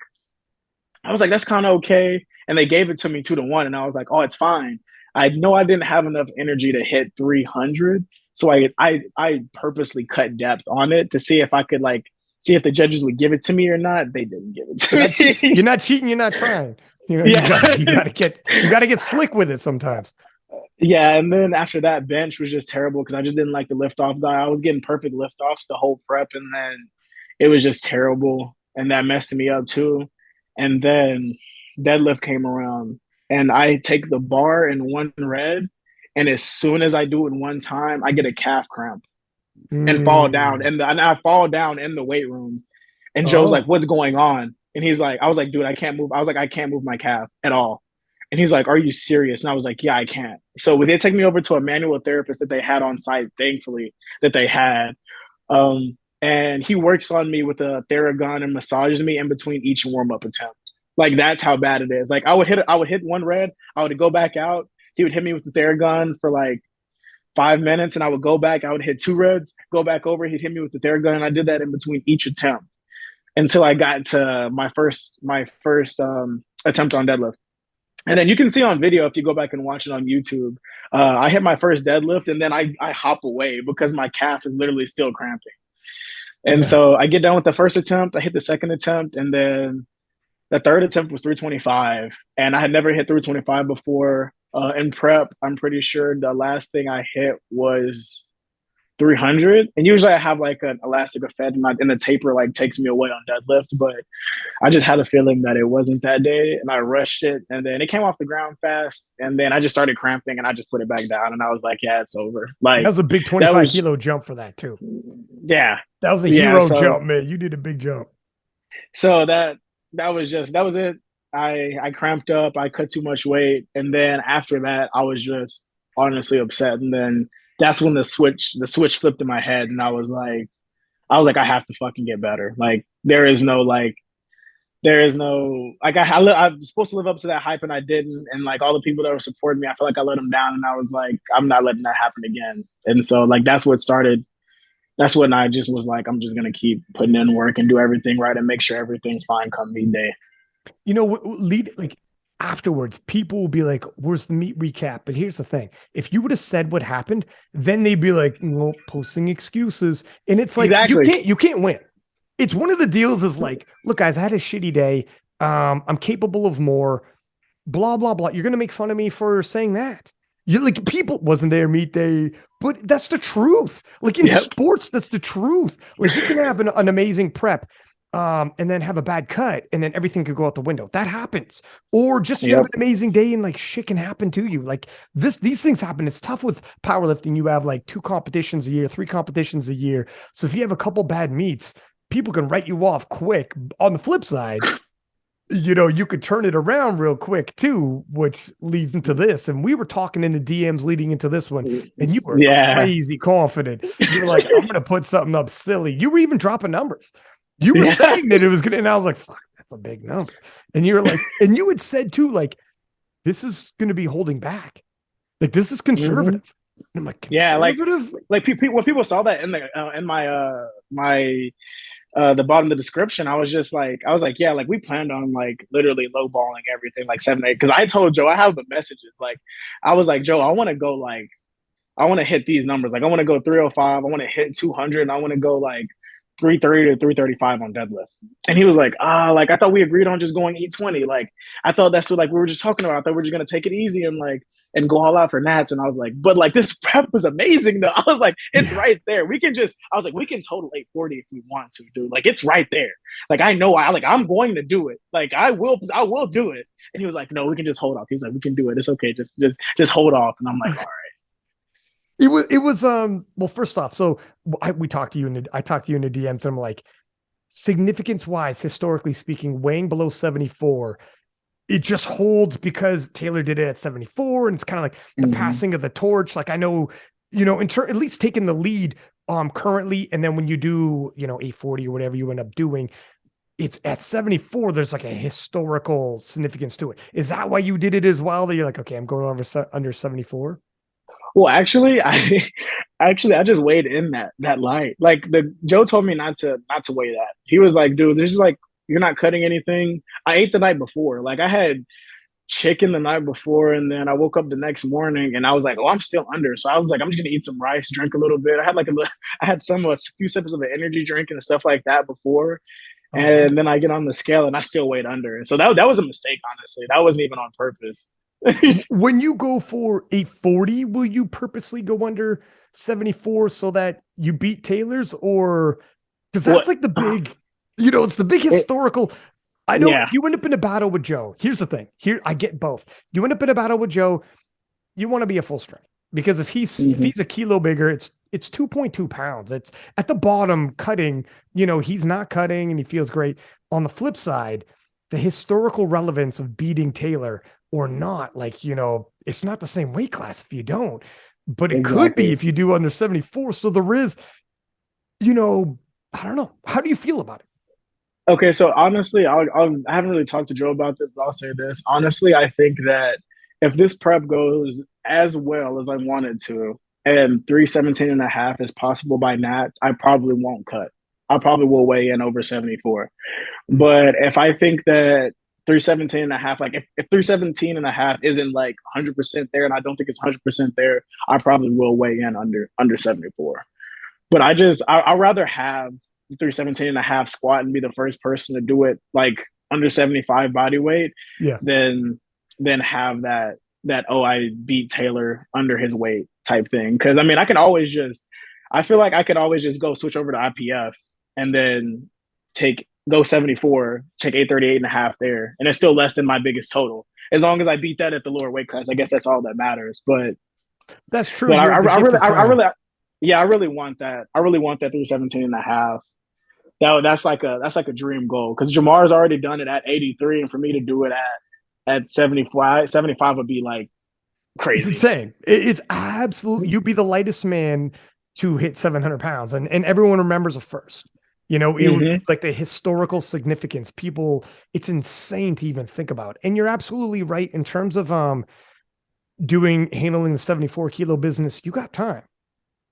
that's kind of okay, and they gave it to me 2-1, and I was like, oh, it's fine. I know I didn't have enough energy to hit 300, so I purposely cut depth on it to see if I could like see if the judges would give it to me or not. They didn't give it to You're me. not cheating. You're not trying. You know, Yeah. you gotta get slick with it sometimes. Yeah. And then after that, bench was just terrible because I just didn't like the lift off guy. I was getting perfect lift offs the whole prep, and then it was just terrible. And that messed me up too. And then deadlift came around, and I take the bar in one red. And as soon as I do it one time, I get a calf cramp and fall down. Mm. And I fall down in the weight room. And Joe's like, Oh, what's going on? And he's like, I was like, dude, I can't move. I was like, I can't move my calf at all. And he's like, are you serious? And I was like, yeah, I can't. So they take me over to a manual therapist that they had on site, thankfully, that they had. and he works on me with a Theragun and massages me in between each warm up attempt. Like that's how bad it is. Like I would hit one red, I would go back out. He would hit me with the Theragun for like 5 minutes, and I would go back. I would hit two reds, go back over. He'd hit me with the Theragun, and I did that in between each attempt until I got to my first attempt on deadlift. And then you can see on video if you go back and watch it on YouTube. I hit my first deadlift, and then I hop away because my calf is literally still cramping. And Yeah. so I get done with the first attempt, I hit the second attempt, and then the third attempt was 325. And I had never hit 325 before. In prep, I'm pretty sure the last thing I hit was 300. And usually I have like an elastic effect, and the taper like takes me away on deadlift. But I just had a feeling that it wasn't that day, and I rushed it, and then it came off the ground fast, and then I just started cramping, and I just put it back down, and I was like, yeah, it's over. Like That was a big 25 kilo jump for that too. Yeah, That was a hero jump, man. You did a big jump. So that was it. I cramped up. I cut too much weight, and then after that, I was just honestly upset. And then that's when the switch flipped in my head, and I was like, I have to fucking get better. Like there is no like I'm supposed to live up to that hype, and I didn't. And like all the people that were supporting me, I feel like I let them down, and I was like, I'm not letting that happen again. And so like that's what started. That's when I just was like, I'm just gonna keep putting in work and do everything right and make sure everything's fine come meet day. You know, like afterwards, people will be like, where's the meet recap? But here's the thing. If you would have said what happened, then they'd be like, no, posting excuses. And it's like, exactly. you can't win. It's one of the deals is like, look, guys, I had a shitty day. I'm capable of more, blah, blah, blah. You're going to make fun of me for saying that. You like people wasn't there meet day, but that's the truth. Like in sports, that's the truth. Like you can have an amazing prep. And then have a bad cut, and then everything could go out the window. That happens. Or just you have an amazing day, and like shit can happen to you. Like these things happen. It's tough with powerlifting. You have like 2 competitions a year, 3 competitions a year. So if you have a couple bad meets, people can write you off quick. On the flip side, you know, you could turn it around real quick too, which leads into this. And we were talking in the DMs leading into this one, and you were crazy confident. You were like, I'm going to put something up silly. You were even dropping numbers. You were saying that it was gonna, and I was like, fuck, that's a big number. And you were like, and you had said too, like, this is gonna be holding back. Like, this is conservative. And I'm like, conservative? Yeah, like when people saw that in the in my the bottom of the description, I was like, yeah, like we planned on like literally lowballing everything, like 7, 8. Because I told Joe, I have the messages. Like, I was like, Joe, I want to hit these numbers. Like, I want to go 305. I want to hit 200. And I want to go like 330 to 335 on deadlift. And he was like, like I thought we agreed on just going 820. Like I thought that's what like we were just talking about. I thought we were just gonna take it easy and go all out for Nats. And I was like, but like this prep was amazing though. I was like, it's right there. We can total 840 if we want to, dude. Like it's right there. Like I know I'm going to do it. Like I will do it. And he was like, no, we can just hold off. He's like, we can do it. It's okay. Just hold off. And I'm like, all right. It was well, first off, so I talked to you in the DMs, and I'm like, significance wise, historically speaking, weighing below 74, it just holds because Taylor did it at 74, and it's kind of like the passing of the torch. Like I know, you know, at least taking the lead currently, and then when you do, you know, 840 or whatever you end up doing, it's at 74. There's like a historical significance to it. Is that why you did it as well? That you're like, okay, I'm going under 74. Well, actually, I just weighed in that light. Like Joe told me not to weigh that. He was like, dude, this is like you're not cutting anything. I ate the night before. Like I had chicken the night before, and then I woke up the next morning and I was like, oh, I'm still under. So I was like, I'm just gonna eat some rice, drink a little bit. I had a few sips of an energy drink and stuff like that before. And then I get on the scale and I still weighed under. So that was a mistake, honestly. That wasn't even on purpose. When you go for 840, will you purposely go under 74 so that you beat Taylor's? Or because that's like the big, you know, it's the big historical. I know if you end up in a battle with Joe, here's the thing. Here, I get both. You end up in a battle with Joe, you want to be a full strength, because if he's a kilo bigger, it's 2.2 pounds. It's at the bottom cutting, you know, he's not cutting and he feels great. On the flip side, the historical relevance of beating Taylor or not, like, you know, it's not the same weight class if you don't, but it could be if you do under 74. So there is, you know, I don't know. How do you feel about it? Okay, so honestly, I haven't really talked to Joe about this, but I'll say this. Honestly, I think that if this prep goes as well as I wanted to, and 317.5 is possible by Nats, I probably won't cut. I probably will weigh in over 74. Mm. But if I think that 317.5, like if 317.5 isn't like 100% there, and I don't think it's 100% there, I probably will weigh in under 74. But I'd rather have 317.5 squat and be the first person to do it like under 75 body weight Yeah. than have that oh, I beat Taylor under his weight type thing. Because I mean, I feel like I could always just go switch over to IPF and then go 74, take 838.5 there, and it's still less than my biggest total. As long as I beat that at the lower weight class, I guess that's all that matters. That's true. But You have the gift of time. yeah, I really want that. I really want that 317.5. That's like a dream goal because Jamar's already done it at 83, and for me to do it at 75 would be like It's crazy. insane. It's absolute. You'd be the lightest man to hit 700 pounds, and everyone remembers a first. You know, it would like the historical significance. People, it's insane to even think about. And you're absolutely right in terms of handling the 74 kilo business. You got time.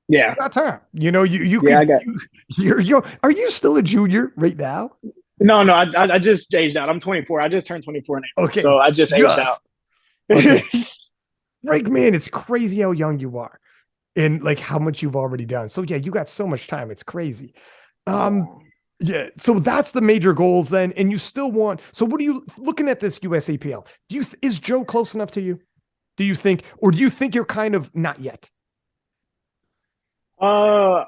Yeah, You got time. You know, you yeah. could. You're. Are you still a junior right now? No. I just aged out. I'm 24. I just turned 24 in April, Okay, so I just aged out. okay. Like, man, it's crazy how young you are and like how much you've already done. So yeah, you got so much time. It's crazy. Um, yeah. So that's the major goals then. And you still want, so what are you looking at this USAPL? Is Joe close enough to you? Do you think, or do you think you're kind of not yet? Uh,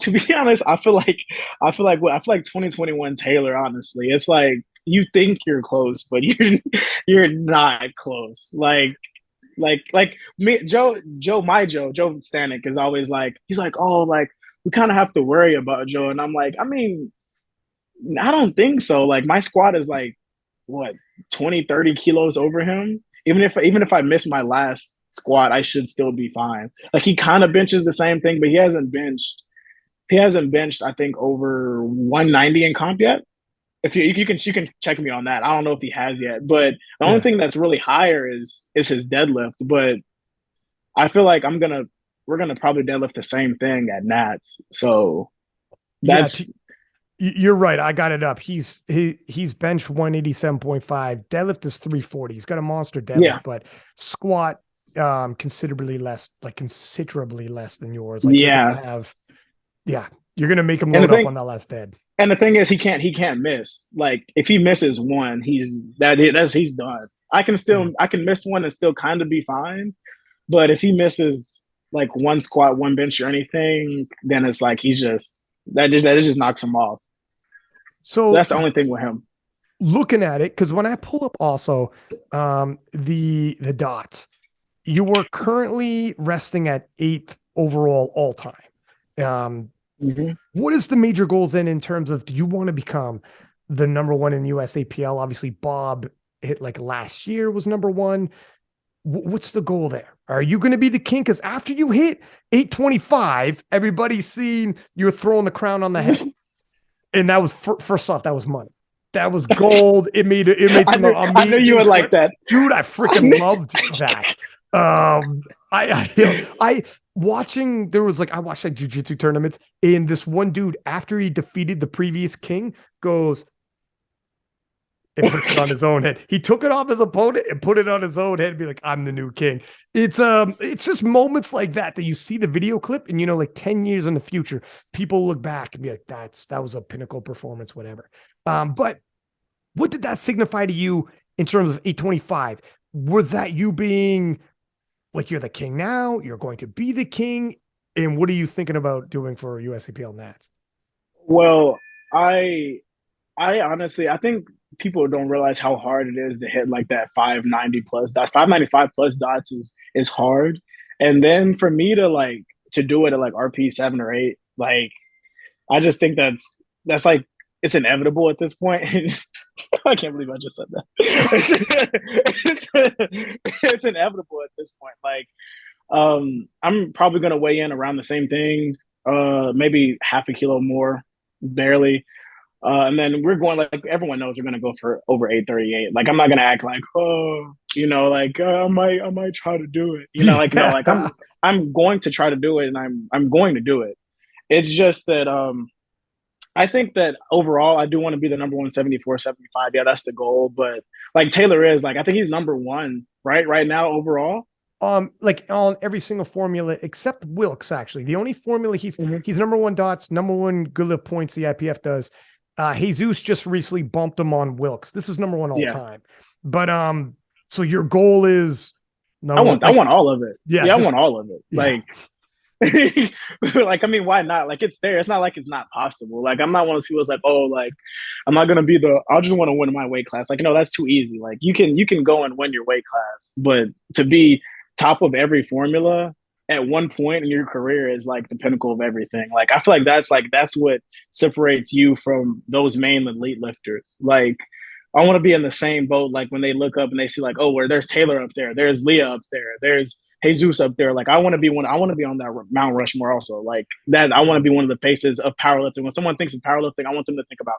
to be honest, I feel like 2021 Taylor. Honestly, it's like you think you're close, but you're not close. Like me, Joe Stanek is always like, he's like, oh, like we kind of have to worry about Joe, and I'm like, I mean, I don't think so. Like my squad is like what 20-30 kilos over him. Even if I miss my last squat, I should still be fine. Like he kind of benches the same thing, but he hasn't benched I think over 190 in comp yet. If you can check me on that. I don't know if he has yet, but the only Yeah. thing that's really higher is his deadlift. But I feel like we're gonna probably deadlift the same thing at Nats. So Yeah. that's You're right. I got it up. He's bench 187.5. Deadlift is 340. He's got a monster deadlift, yeah, but squat considerably less than yours. Like you're yeah. gonna have, yeah, you're gonna make him And the load up thing on that last dead. and the thing is he can't miss. Like if he misses one, he's done. I can miss one and still kind of be fine. But if he misses like one squat, one bench or anything, then it's like that just knocks him off. So So that's the only thing with him. looking at it, because when I pull up also the dots, you were currently resting at eighth overall all time. Mm-hmm. What is the major goals then in terms of do you want to become the number one in USAPL? Obviously, Bob hit like last year was number one. What's the goal there? Are you going to be the king? Because after you hit 825, everybody's seen you're throwing the crown on the head. And that was first off, that was money. That was gold. It made some I knew you amazing would like clips. that. Dude, I freaking loved that. I watching there was like I watched like jujitsu tournaments, and this one dude after he defeated the previous king goes and puts it on his own head. He took it off his opponent and put it on his own head and be like, I'm the new king. It's just moments like that you see the video clip and you know, like 10 years in the future, people look back and be like, that was a pinnacle performance, whatever. But what did that signify to you in terms of 825? Was that you being like you're the king now, you're going to be the king? And what are you thinking about doing for USAPL Nats? Well, I honestly I think people don't realize how hard it is to hit like that 590 plus dots. 595 plus dots is hard. And then for me to do it at like RP 7 or 8, like I just think that's like it's inevitable at this point. I can't believe I just said that. It's inevitable at this point. Like I'm probably gonna weigh in around the same thing, maybe half a kilo more. barely. And then we're going like everyone knows we're gonna go for over 838. Like I'm not gonna act like like I might try to do it. Like no, like Yeah. I'm going to try to do it, and I'm going to do it. It's just that I think that overall I do want to be the number one 74, 75. Yeah, that's the goal. But like Taylor is like I think he's number one right now overall. Like on every single formula except Wilkes, actually. The only formula Mm-hmm. he's number one dots, number one good lift points the IPF does. Jesus just recently bumped him on Wilkes. This is number one all Yeah, time. But so your goal is I number one, want I want all of it. yeah, Yeah, I just want all of it. yeah. Like I mean, why not? Like it's there. It's not like it's not possible. Like I'm not one of those people that's like, oh, like I'm not gonna be the. I just want to win my weight class. Like no, that's too easy. Like you can go and win your weight class, but to be top of every formula at one point in your career is like the pinnacle of everything. Like I feel like that's what separates you from those main elite lifters. Like I want to be in the same boat. Like when they look up and they see like, oh, where there's Taylor up there, there's Leah up there, there's Jesus up there. Like I want to be one. I want to be on that Mount Rushmore also. Like that. I want to be one of the faces of powerlifting. When someone thinks of powerlifting, I want them to think about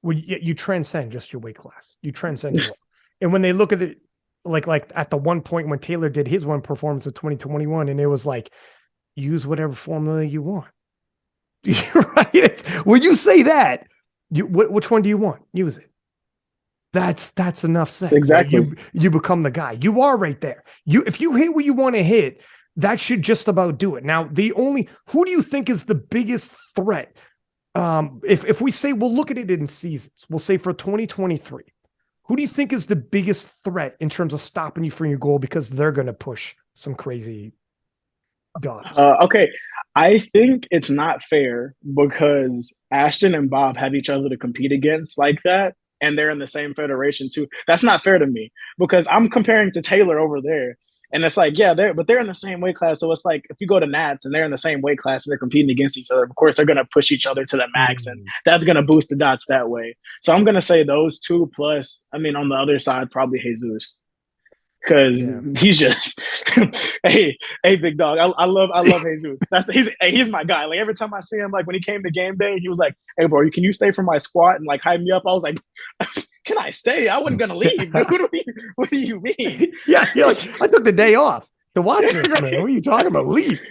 Well, you transcend just your weight class. You transcend your weight. And when they look at it, like at the one point when Taylor did his one performance of 2021, and it was like, use whatever formula you want. Right? When you say that, which one do you want? Use it. That's enough said. me. Right? Exactly. You become the guy. You are right there. If you hit what you want to hit, that should just about do it. Now, who do you think is the biggest threat? If we say we'll look at it in seasons, we'll say for 2023, who do you think is the biggest threat in terms of stopping you from your goal because they're going to push some crazy dots? Okay. I think it's not fair because Ashton and Bob have each other to compete against like that, and they're in the same federation too. That's not fair to me because I'm comparing to Taylor over there. And it's like, yeah, they're in the same weight class. So it's like if you go to Nats and they're in the same weight class and they're competing against each other, of course they're gonna push each other to the max, and that's gonna boost the dots that way. So I'm gonna say those two plus, I mean, on the other side, probably Jesus because Yeah. he's just hey big dog. I love Jesus. He's my guy. Like every time I see him, like when he came to game day, he was like, "Hey bro, can you stay for my squat and like hype me up?" I was like, "Can I stay? I wasn't gonna leave, dude. What do you mean?" Yeah, you're like, I took the day off to watch this, man. What are you talking about? Leave.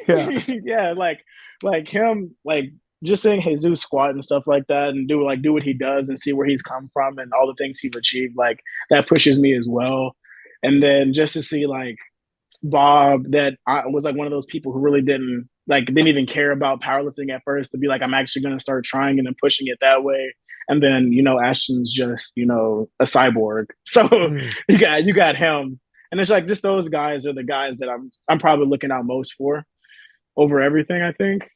Yeah. Yeah, like him, like just seeing Jesus squat and stuff like that, and do what he does, and see where he's come from and all the things he's achieved. Like that pushes me as well. And then just to see like Bob, that I was like one of those people who really didn't even care about powerlifting at first, to be like, I'm actually going to start trying and then pushing it that way. And then Ashton's just a cyborg. So you got him, and it's like just those guys are the guys that I'm probably looking out most for over everything. I think.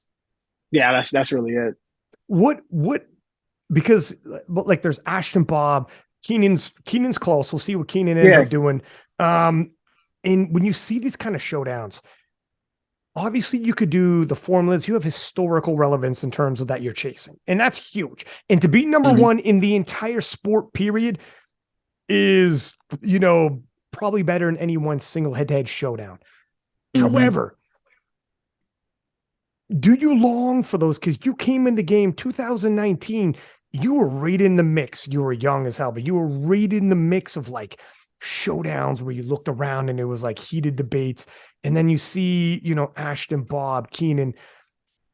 Yeah, that's really it. What because like there's Ashton, Bob, Keenan's close. We'll see what Keenan ends up doing. And when you see these kind of showdowns, obviously you could do the formulas. You have historical relevance in terms of that you're chasing, and that's huge. And to be number one in the entire sport period is, probably better than any one single head-to-head showdown. However, do you long for those? Because you came in the game 2019, you were right in the mix. You were young as hell, but you were right in the mix of like showdowns where you looked around and it was like heated debates. And then you see, Ashton, Bob, Keenan.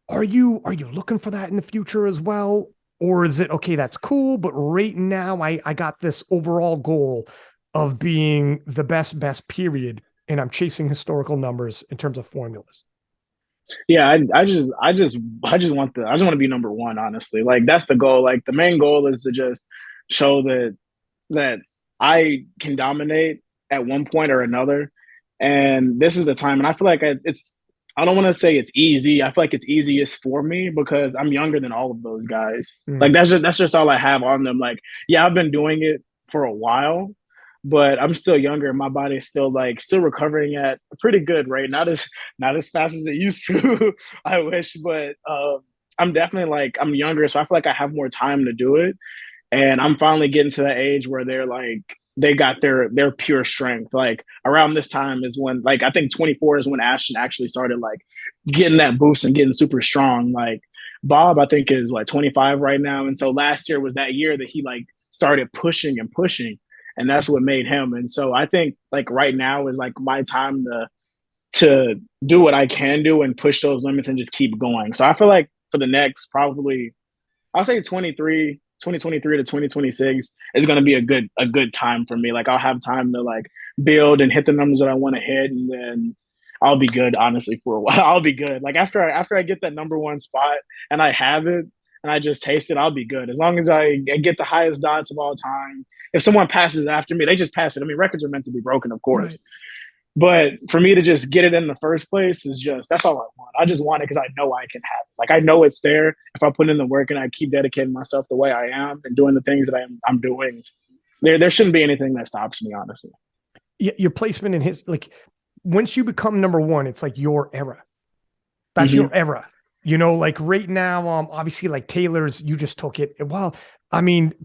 Are you looking for that in the future as well? Or is it, okay, that's cool, but right now I got this overall goal of being the best period, and I'm chasing historical numbers in terms of formulas? Yeah, I just want to be number one, honestly. Like that's the goal. Like the main goal is to just show that I can dominate at one point or another. And this is the time. And I feel like I don't want to say it's easy. I feel like it's easiest for me because I'm younger than all of those guys. Like that's just all I have on them. Like, yeah, I've been doing it for a while, but I'm still younger. My body's still recovering at a pretty good rate. Not as fast as it used to, I wish, but I'm definitely I'm younger, so I feel like I have more time to do it. And I'm finally getting to that age where they got their pure strength. Like around this time is when I think 24 is when Ashton actually started getting that boost and getting super strong. Like Bob, I think, is like 25 right now. And so last year was that year that he like started pushing and pushing. And that's what made him. And so I think like right now is like my time to do what I can do and push those limits and just keep going. So I feel like for the next probably I'll say 2023 to 2026 is going to be a good time for me. Like I'll have time to like build and hit the numbers that I want to hit, and then I'll be good. Honestly, for a while, I'll be good. Like after I get that number one spot and I have it and I just taste it, I'll be good. As long as I get the highest dots of all time. If someone passes after me, they just pass it. I mean, records are meant to be broken, of course. Right. But for me to just get it in the first place is just, that's all I want. I just want it because I know I can have it. Like I know it's there. If I put in the work and I keep dedicating myself the way I am and doing the things that I'm doing, there shouldn't be anything that stops me, honestly. Your placement in his, like, once you become number one, it's like your era. That's your era. You know, like right now, obviously like Taylor's, you just took it. Well, I mean,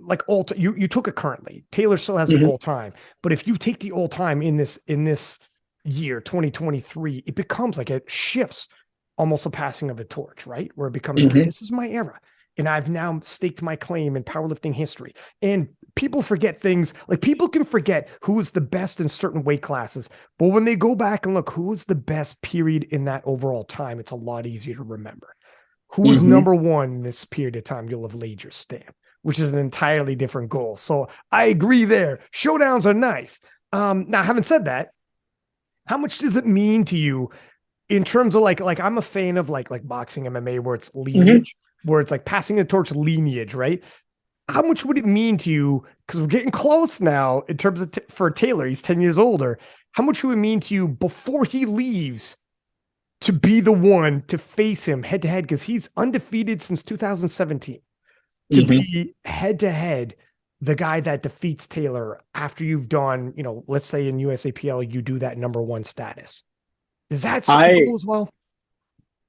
like you took it currently. Taylor still has the all time, but if you take the all time in this year, 2023, it becomes like it shifts, almost a passing of a torch, right? Where it becomes, okay, this is my era, and I've now staked my claim in powerlifting history. And people forget things, like people can forget who was the best in certain weight classes, but when they go back and look who was the best period in that overall time, it's a lot easier to remember. Who was number one in this period of time, you'll have laid your stamp, which is an entirely different goal. So I agree there. Showdowns are nice. Now, having said that, how much does it mean to you in terms of like I'm a fan of like boxing MMA where it's lineage, where it's like passing the torch lineage, right? How much would it mean to you? Because we're getting close now in terms of for Taylor, he's 10 years older. How much would it mean to you before he leaves to be the one to face him head to head? Because he's undefeated since 2017. To be head to head, the guy that defeats Taylor after you've done, you know, let's say in USAPL, you do that number one status. Is that cool as well?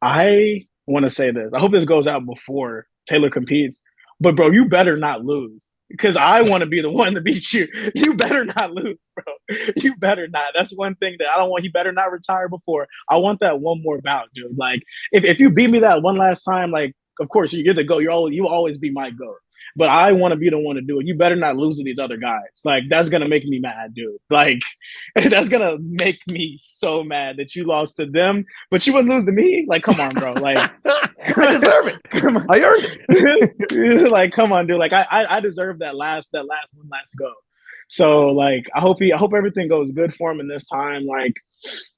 I want to say this. I hope this goes out before Taylor competes. But bro, you better not lose because I want to be the one to beat you. You better not lose, bro. You better not. That's one thing that I don't want. He better not retire before. I want that one more bout, dude. Like if you beat me that one last time, like of course you're the GOAT. You always be my GOAT. But I want to be the one to do it. You better not lose to these other guys. Like that's gonna make me mad, dude. Like that's gonna make me so mad that you lost to them, but you wouldn't lose to me. Like, come on, bro. Like I deserve it. Come on. I earned it. Like, come on, dude. Like I deserve that last one last go. So like I hope everything goes good for him in this time. Like,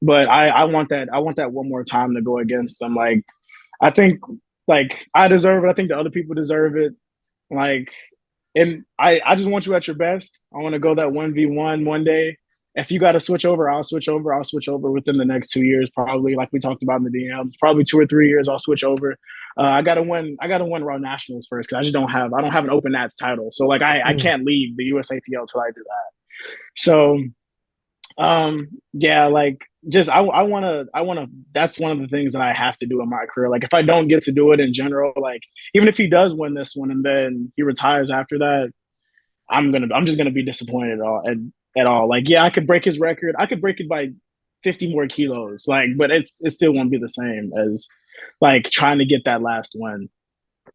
but I want that one more time to go against him. Like I think like I deserve it. I think the other people deserve it. Like, and I just want you at your best. I want to go that 1v1 one day. If you got to switch over, I'll switch over. I'll switch over within the next 2 years, probably. Like we talked about in the DMs, probably 2 or 3 years. I'll switch over. I gotta win Raw Nationals first because I don't have an Open Nats title. So like I can't leave the USAPL till I do that. So yeah, like just I want to that's one of the things that I have to do in my career. Like if I don't get to do it in general, like even if he does win this one and then he retires after that, I'm just gonna be disappointed at all. Like yeah, I could break his record. I could break it by 50 more kilos. Like, but it still won't be the same as like trying to get that last win.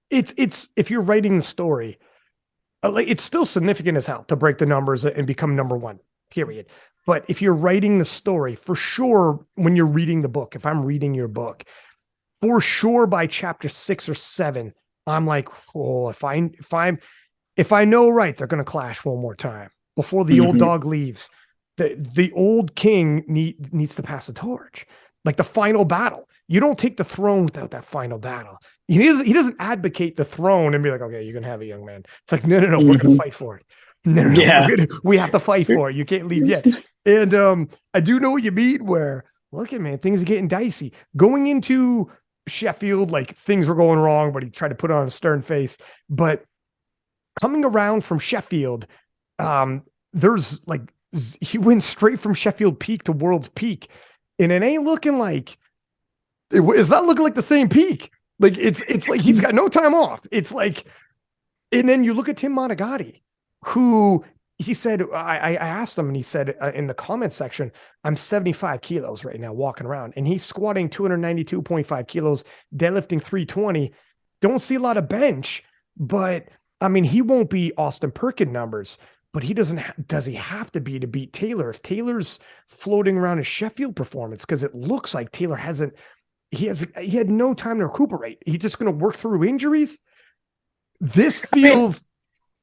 It's if you're writing the story, like it's still significant as hell to break the numbers and become number one, period. But if you're writing the story, for sure, when you're reading the book, if I'm reading your book, for sure by chapter 6 or 7, I'm like, oh, if I know right, they're going to clash one more time before the old dog leaves. The old king needs to pass the torch, like the final battle. You don't take the throne without that final battle. He doesn't advocate the throne and be like, okay, you can have it, young man. It's like, no, we're going to fight for it. No, yeah. We have to fight for it. You can't leave yet. And I do know what you mean where, look at man, things are getting dicey. Going into Sheffield, like things were going wrong, but he tried to put on a stern face. But coming around from Sheffield, there's like, he went straight from Sheffield peak to world's peak. And it ain't looking like, it's not looking like the same peak. Like it's like he's got no time off. It's like, and then you look at Tim Monagatti, who he said, I asked him and he said in the comment section, I'm 75 kilos right now walking around, and he's squatting 292.5 kilos, deadlifting 320. Don't see a lot of bench, but I mean, he won't be Austin Perkins numbers, but he doesn't, does he have to be to beat Taylor? If Taylor's floating around his Sheffield performance, because it looks like Taylor he had no time to recuperate. He's just going to work through injuries. This feels,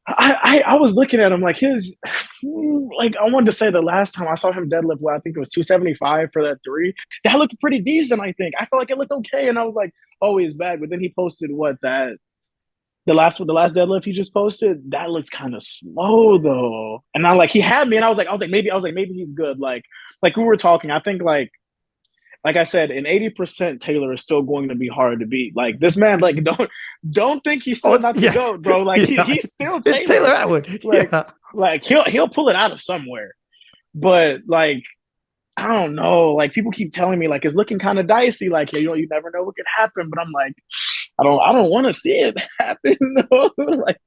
I was looking at him like like I wanted to say the last time I saw him deadlift, well, I think it was 275 for that three. That looked pretty decent, I think. I felt like it looked okay, and I was like, oh, he's back. But then he posted the last deadlift he just posted, that looked kind of slow though. And he had me, and I was like maybe he's good. Like we were talking, I think like I said, in 80%, Taylor is still going to be hard to beat. Like this man, like don't think he's still not the GOAT, bro. Like he's still Taylor. It's Taylor Atwood. Like he'll pull it out of somewhere. But like I don't know. Like people keep telling me like it's looking kind of dicey. Like you never know what could happen. But I'm like, I don't want to see it happen. Though. Like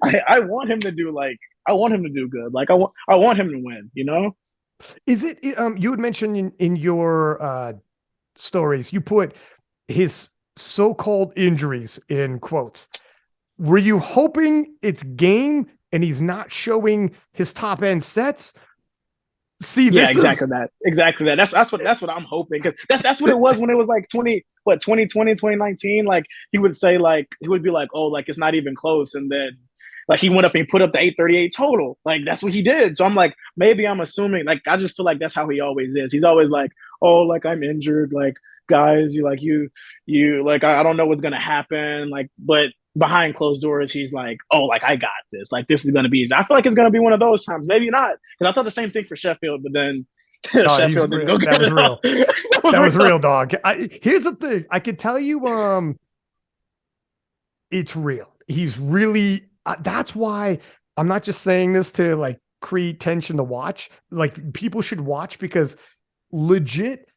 I want him to do good. Like I want him to win. You know. Is it, you had mentioned in your stories, you put his so-called injuries in quotes. Were you hoping it's game and he's not showing his top end sets? See, yeah, exactly that. That's what I'm hoping, because that's what it was when it was like 2020, 2019. Like he would say, like he would be like, oh, like it's not even close, and then like he went up and he put up the 838 total. Like that's what he did. So I'm like, maybe I'm assuming, like I just feel like that's how he always is. He's always like, oh, like I'm injured, like guys, you like I don't know what's gonna happen. Like, but behind closed doors, he's like, oh, like I got this. Like this is gonna be easy. I feel like it's gonna be one of those times. Maybe not. Because I thought the same thing for Sheffield, but then Sheffield didn't go good. That was real. That was real, dog. Here's the thing. I could tell you it's real. He's really that's why I'm not just saying this to like create tension to watch. Like people should watch, because legit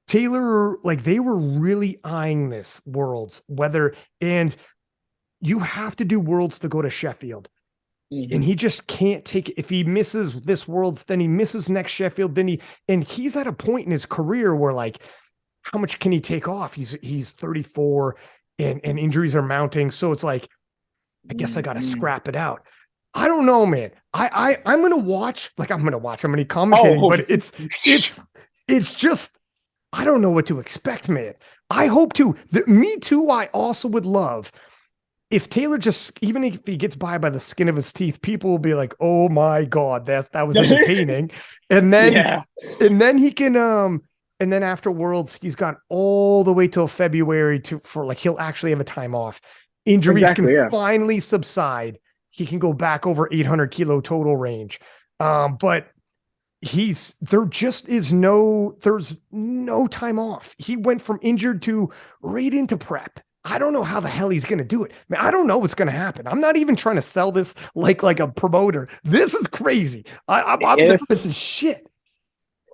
Taylor, like they were really eyeing this Worlds, and you have to do Worlds to go to Sheffield. Mm-hmm. And he just can't take it. If he misses this Worlds, then he misses next Sheffield, and he's at a point in his career where like, how much can he take off? He's 34 and injuries are mounting. So it's like, I guess I got to scrap it out. I don't know, man. I'm going to watch, I'm going to commentate, but it's just, I don't know what to expect, man. I hope to. Me too. I also would love if Taylor even if he gets by the skin of his teeth, people will be like, oh my God, that was entertaining. And then, and then he can, and then after Worlds, he's got all the way till February for he'll actually have a time off. Injuries can finally subside. He can go back over 800 kilo total range. But there's no time off. He went from injured to right into prep. I don't know how the hell he's going to do it. Man, I don't know what's going to happen. I'm not even trying to sell this like a promoter. This is crazy. I'm nervous as shit.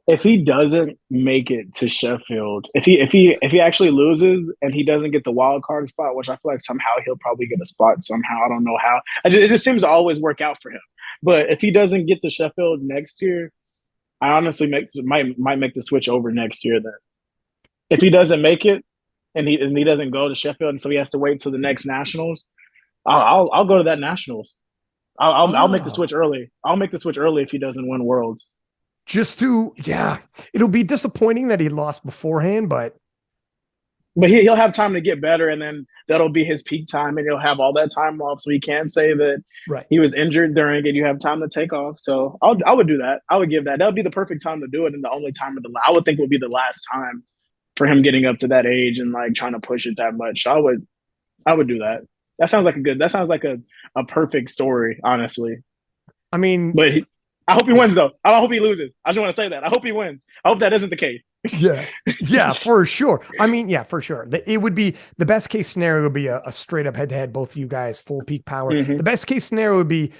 If he doesn't make it to Sheffield, if he actually loses and he doesn't get the wild card spot, which I feel like somehow he'll probably get a spot somehow. I don't know how. It just seems to always work out for him. But if he doesn't get to Sheffield next year, I honestly might make the switch over next year. Then, if he doesn't make it and he doesn't go to Sheffield, and so he has to wait till the next nationals, I'll go to that nationals. I'll make the switch early. I'll make the switch early if he doesn't win Worlds. It'll be disappointing that he lost beforehand, but he'll have time to get better, and then that'll be his peak time, and he'll have all that time off, so he can say that he was injured during it. You have time to take off, so I would do that. I would give that. That would be the perfect time to do it, and the only time I would think would be the last time for him getting up to that age and like trying to push it that much. I would do that. That sounds like a perfect story, honestly. I mean, but I hope he wins, though. I don't hope he loses. I just want to say that. I hope he wins. I hope that isn't the case. Yeah, for sure. I mean, yeah, for sure. It would be the best case scenario would be a straight up head to head, both of you guys, full peak power. Mm-hmm. The best case scenario would be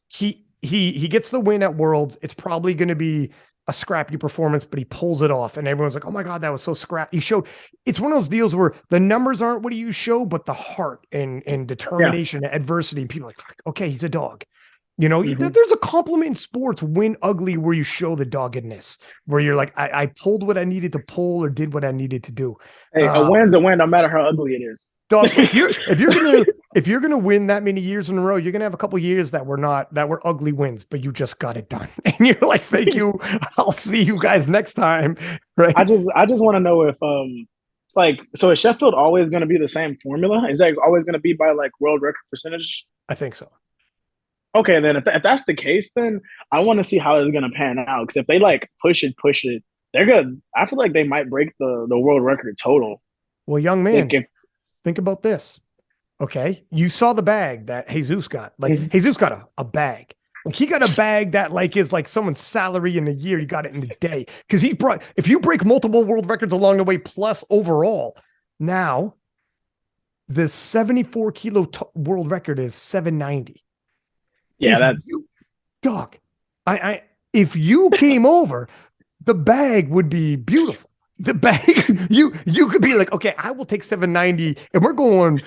he gets the win at Worlds. It's probably going to be a scrappy performance, but he pulls it off, and everyone's like, "Oh my God, that was so scrappy." It's one of those deals where the numbers aren't what you show, but the heart and determination and adversity. And people are like, "Okay, he's a dog." You know, there's a compliment in sports, win ugly, where you show the doggedness, where you're like, I pulled what I needed to pull or did what I needed to do. Hey, a win's a win, no matter how ugly it is. Dog, if you're gonna win that many years in a row, you're gonna have a couple years that were ugly wins, but you just got it done. And you're like, thank you. I'll see you guys next time. Right. I just want to know if like, so is Sheffield always gonna be the same formula? Is that always gonna be by like world record percentage? I think so. Okay, then if that's the case, then I want to see how it's gonna pan out. Because if they like push it, they're gonna. I feel like they might break the world record total. Well, young man, think about this. Okay, you saw the bag that Jesus got. Like Jesus got a bag. Like he got a bag that like is like someone's salary in a year. He got it in a day because he brought. If you break multiple world records along the way, plus overall, now the 74 kilo world record is 790. Yeah, if that's dog. If you came over, the bag would be beautiful. The bag, you could be like, okay, I will take 790, and we're going.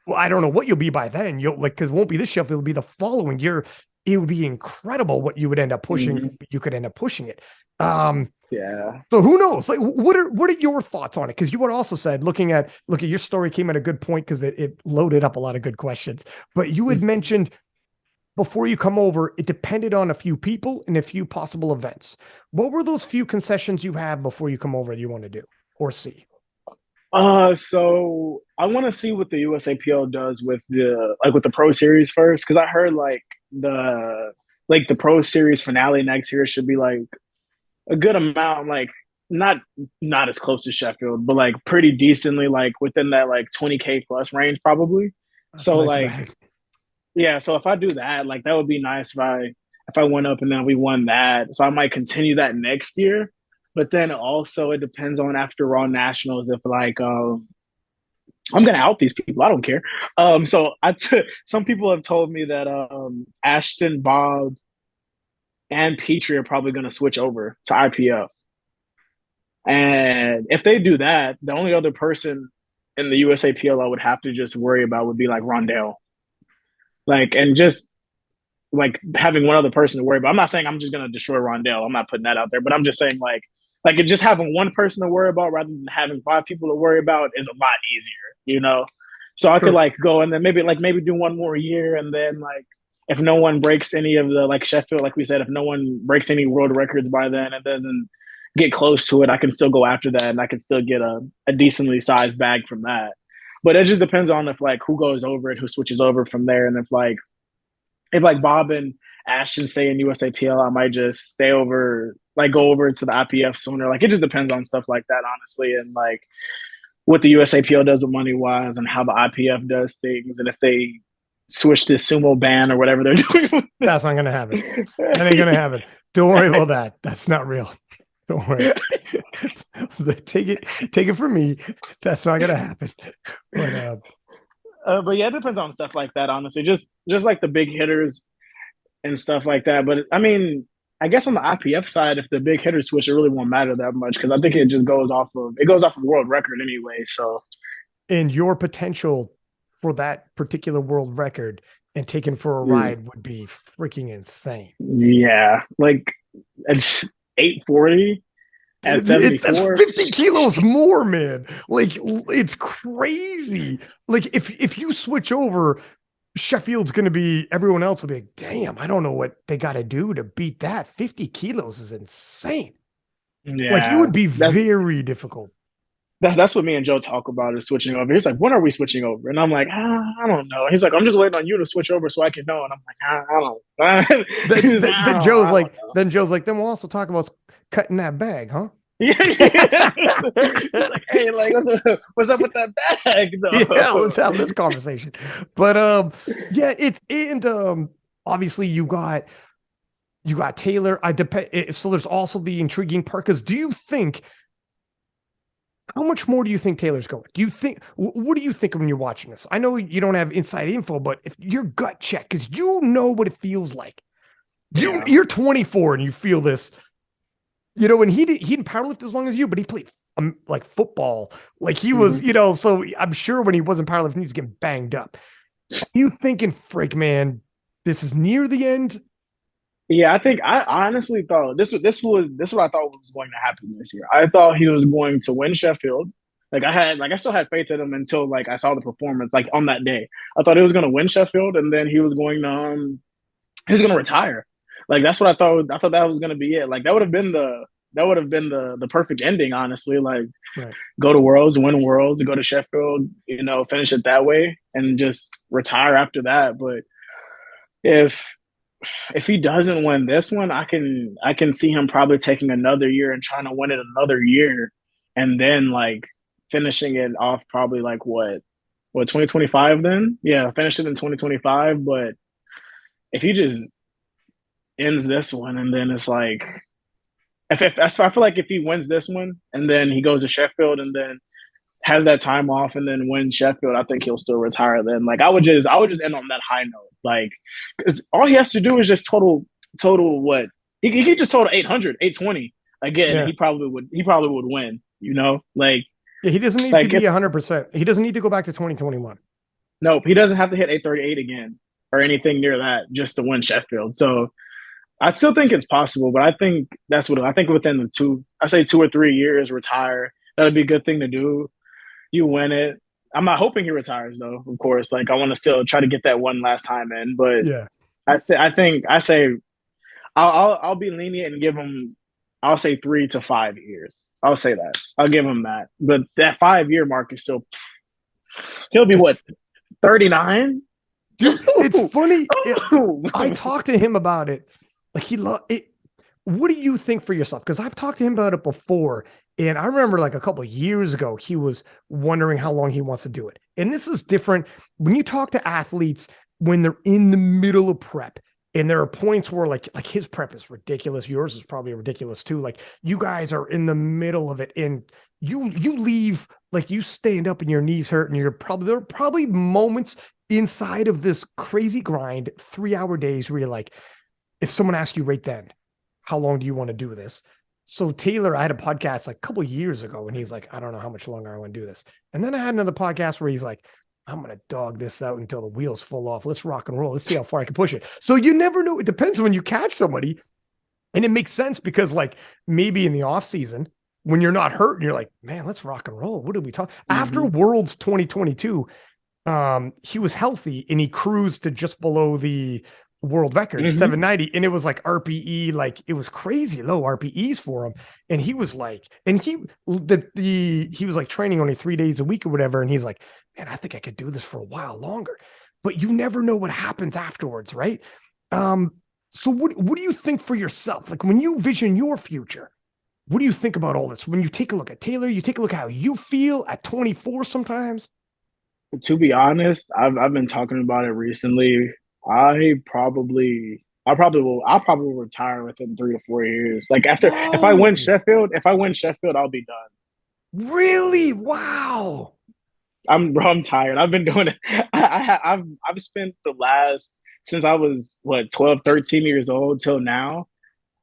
Well, I don't know what you'll be by then. You'll like because it won't be this Sheffield, it'll be the following year. It would be incredible what you would end up pushing. You could end up pushing it. Yeah. So who knows? Like, what are your thoughts on it? Because you had also said, look at your story came at a good point because it loaded up a lot of good questions. But you had mentioned, before you come over, it depended on a few people and a few possible events. What were those few concessions you have before you come over that you want to do or see? So I want to see what the USAPL does with the Pro Series first, because I heard like the Pro Series finale next year should be like a good amount, like not as close to Sheffield, but like pretty decently like within that like 20K plus range probably. That's so nice like bag. Yeah, so if I do that, like that would be nice if I went up and then we won that. So I might continue that next year. But then also it depends on after Raw Nationals if like I'm gonna out these people. I don't care. So some people have told me that Ashton, Bob, and Petrie are probably gonna switch over to IPF. And if they do that, the only other person in the USAPL I would have to just worry about would be like Rondell. Like, and just like having one other person to worry about. I'm not saying I'm just gonna destroy Rondell. I'm not putting that out there, but I'm just saying like just having one person to worry about rather than having 5 people to worry about is a lot easier. So I could like go and then maybe do one more year, and then like if no one breaks any of the like Sheffield, like we said, if no one breaks any world records by then and doesn't get close to it, I can still go after that and I can still get a decently sized bag from that. But it just depends on if like who goes over and who switches over from there, and if Bob and Ashton stay in USAPL, I might just stay over, like go over to the IPF sooner. Like it just depends on stuff like that, honestly, and like what the USAPL does with money wise and how the IPF does things, and if they switch to sumo ban or whatever they're doing. That's not gonna happen. That ain't gonna happen. Don't worry about that. That's not real. Don't worry. Take it from me. That's not gonna happen. But yeah, it depends on stuff like that, honestly. Just like the big hitters and stuff like that. But I mean, I guess on the IPF side, if the big hitters switch, it really won't matter that much because I think it just goes off of world record anyway. So, and your potential for that particular world record and taken for a ride would be freaking insane. Yeah, like it's 840 at 74. That's 50 kilos more, man. Like it's crazy. Like if you switch over, Sheffield's going to be, everyone else will be like, damn, I don't know what they got to do to beat that. 50 kilos is insane. Yeah, like it would be very difficult. That's what me and Joe talk about is switching over. He's like, when are we switching over? And I'm like, I don't know. He's like, I'm just waiting on you to switch over so I can know. And I'm like, I don't. Then Joe's like, then we'll also talk about cutting that bag, huh? Yeah. Like, hey, like what's up with that bag? Though? Yeah, let's have this conversation. But yeah, obviously you got Taylor. So there's also the intriguing part because do you think? How much more do you think Taylor's going? What do you think when you're watching this? I know you don't have inside info, but if your gut check, because you know what it feels like. You're 24 and you feel this, and he didn't powerlift as long as you, but he played like football. Like he was, so I'm sure when he wasn't powerlifting, he was getting banged up. You thinking, freak man, this is near the end? Yeah, I honestly thought this was what I thought was going to happen this year. I thought he was going to win Sheffield. I still had faith in him until like I saw the performance like on that day. I thought he was going to win Sheffield, and then he was going to retire. Like that's what I thought. I thought that was going to be it. Like that would have been the perfect ending, honestly. Like Right. go to Worlds, win Worlds, go to Sheffield, finish it that way, and just retire after that. But if he doesn't win this one, I can see him probably taking another year and trying to win it another year, and then like finishing it off probably like what 2025 then? Yeah, finish it in 2025. But if he just ends this one and then it's like I feel like if he wins this one and then he goes to Sheffield and then has that time off and then wins Sheffield, I think he'll still retire then. Like I would just end on that high note. Like, because all he has to do is just total what he could just total 800, 820 again. Yeah. He probably would win. Like Yeah, he doesn't need to be 100%. He doesn't need to go back to 2021. Nope, he doesn't have to hit 838 again or anything near that just to win Sheffield. So I still think it's possible, but I think I think within the 2 or 3 years, retire. That'd be a good thing to do. You win it. I'm not hoping he retires though, of course. Like I want to still try to get that one last time in, but yeah, I think I say I'll be lenient and give him. I'll say 3 to 5 years. I'll say that. I'll give him that. But that 5-year mark is still. He'll be what 39. Dude, it's funny. I talked to him about it. Like he loved it. What do you think for yourself? Because I've talked to him about it before. And I remember like a couple of years ago, he was wondering how long he wants to do it. And this is different when you talk to athletes when they're in the middle of prep. And there are points where like his prep is ridiculous. Yours is probably ridiculous too. Like you guys are in the middle of it and you leave, like you stand up and your knees hurt and there are probably moments inside of this crazy grind, 3-hour days where you're like, if someone asks you right then, how long do you want to do this? So Taylor, I had a podcast like a couple of years ago and he's like, I don't know how much longer I want to do this. And then I had another podcast where he's like, I'm going to dog this out until the wheels fall off. Let's rock and roll. Let's see how far I can push it. So you never know. It depends when you catch somebody. And it makes sense because like maybe in the off season when you're not hurt and you're like, man, let's rock and roll. What did we talk? Mm-hmm. After Worlds 2022, he was healthy and he cruised to just below the world record, 790. And it was like RPE, like it was crazy low RPEs for him. And he was like, and he was like training only 3 days a week or whatever. And he's like, man, I think I could do this for a while longer, but you never know what happens afterwards. Right. So what do you think for yourself? Like when you vision your future, what do you think about all this? When you take a look at Taylor, you take a look at how you feel at 24 sometimes. To be honest, I've been talking about it recently. I'll probably will retire within 3 to 4 years. Like after, if I win Sheffield, I'll be done. Really? Wow. I'm tired. I've been doing it. I've spent the last, since I was 12, 13 years old till now,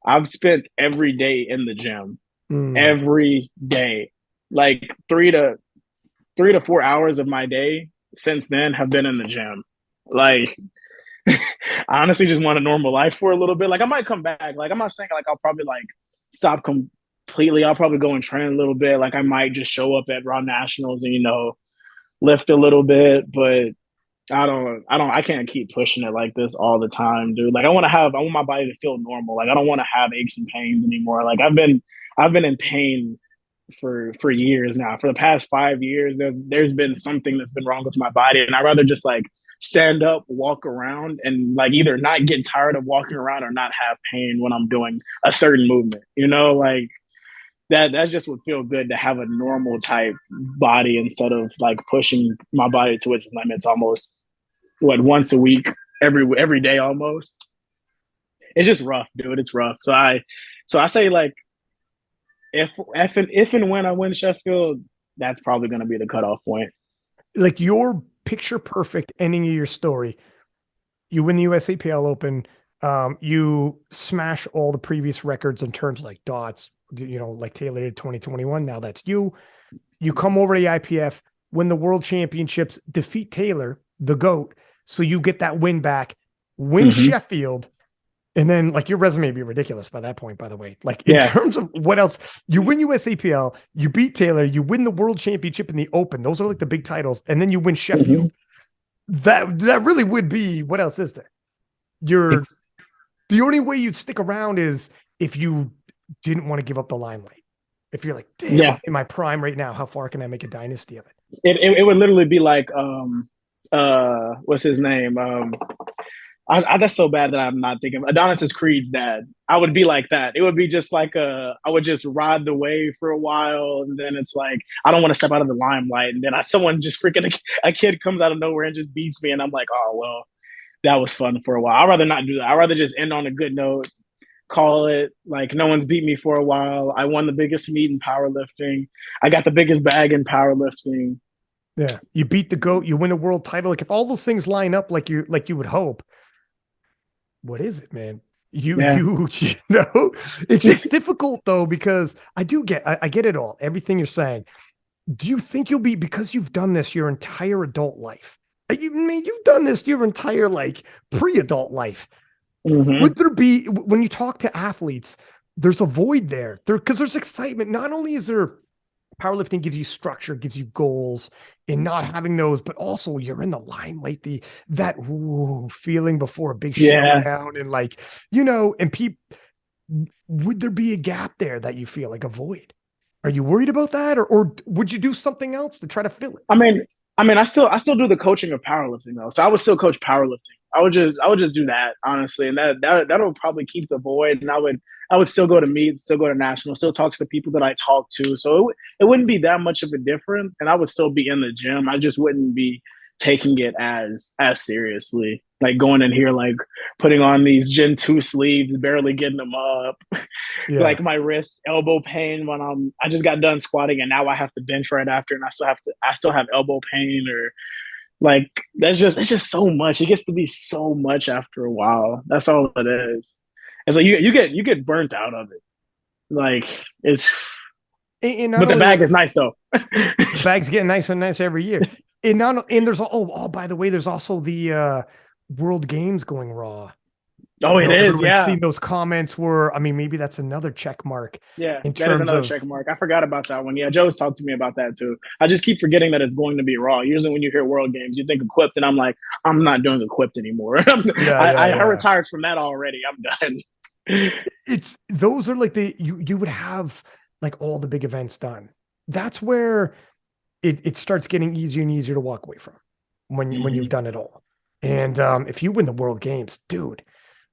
I've spent every day in the gym. Every day. Like 3 to 4 hours of my day since then have been in the gym. Like I honestly just want a normal life for a little bit. Like I might come back. Like I'm not saying like I'll probably like stop completely. I'll probably go and train a little bit. Like I might just show up at Raw Nationals and lift a little bit, but I can't keep pushing it like this all the time, dude. Like I want my body to feel normal. Like I don't want to have aches and pains anymore. Like I've been in pain for years now. For the past 5 years, there's been something that's been wrong with my body, and I'd rather just like stand up, walk around, and like either not get tired of walking around or not have pain when I'm doing a certain movement. Like that just would feel good to have a normal type body instead of like pushing my body to its limits almost once a week, every day almost. It's just rough, dude. It's rough. So I say like if and when I win Sheffield, that's probably going to be the cutoff point. Like your picture perfect ending of your story. You win the USAPL Open. You smash all the previous records in terms of like dots, like Taylor did 2021. Now that's you. You come over to the IPF, win the world championships, defeat Taylor, the GOAT. So you get that win back. win Hmm. Sheffield, and then like your resume would be ridiculous by that point, by the way. Like in Yeah. terms of what else, you win USAPL, you beat Taylor, you win the world championship in the open. Those are like the big titles. And then you win Hmm. Sheffield. That really would be, what else is there? You're It's, the only way you'd stick around is if you didn't want to give up the limelight. If you're like, damn, I'm yeah. in my prime right now, how far can I make a dynasty of it? It would literally be like what's his name? That's so bad that I'm not thinking. Adonis is Creed's dad. I would be like that. It would be just like I would just ride the wave for a while, and then it's like I don't want to step out of the limelight, and then someone just freaking a kid comes out of nowhere and just beats me, and I'm like, oh well, that was fun for a while. I'd rather not do that. I'd rather just end on a good note, call it like no one's beat me for a while. I won the biggest meet in powerlifting. I got the biggest bag in powerlifting. Yeah. You beat the GOAT, you win a world title. Like if all those things line up like you would hope, what is it, man? Yeah. You know, it's just difficult though, because I get it all, everything you're saying. Do you think you'll be, because you've done this your entire adult life? You've done this your entire like pre-adult life. Hmm. Would there be, when you talk to athletes, there's a void there because there's excitement. Not only is there powerlifting gives you structure, gives you goals, and not having those, but also you're in the limelight, that feeling before a big Yeah. showdown, and like, you know, and people, would there be a gap there that you feel like a void? Are you worried about that, or would you do something else to try to fill it? I mean, I still do the coaching of powerlifting though, so I would still coach powerlifting. I would just do that honestly, and that'll probably keep the void. And I would still go to meets, still go to nationals, still talk to the people that I talk to. So it wouldn't be that much of a difference, and I would still be in the gym. I just wouldn't be taking it as seriously, like going in here like putting on these Gen 2 sleeves, barely getting them up, Yeah. like my wrist, elbow pain when I just got done squatting and now I have to bench right after and I still have elbow pain or like it's just so much. It gets to be so much after a while. That's all it is. And so you get burnt out of it. Like it's And not but the only bag that, is nice though. the bag's getting nicer and nicer every year. And not, and there's, by the way, there's also the World Games going raw. Oh, You it know, is, everyone's yeah. seen those comments where, I mean, maybe that's another check mark Yeah, in that is terms another of, check mark. I forgot about that one. Yeah, Joe's talked to me about that too. I just keep forgetting that it's going to be raw. Usually, when you hear World Games, you think equipped, and I'm like, I'm not doing equipped anymore. yeah, yeah, I yeah. retired from that already. I'm done. It's, those are like you would have like all the big events done. That's where it starts getting easier and easier to walk away from when you've Hmm. done it all. And if you win the World Games, dude,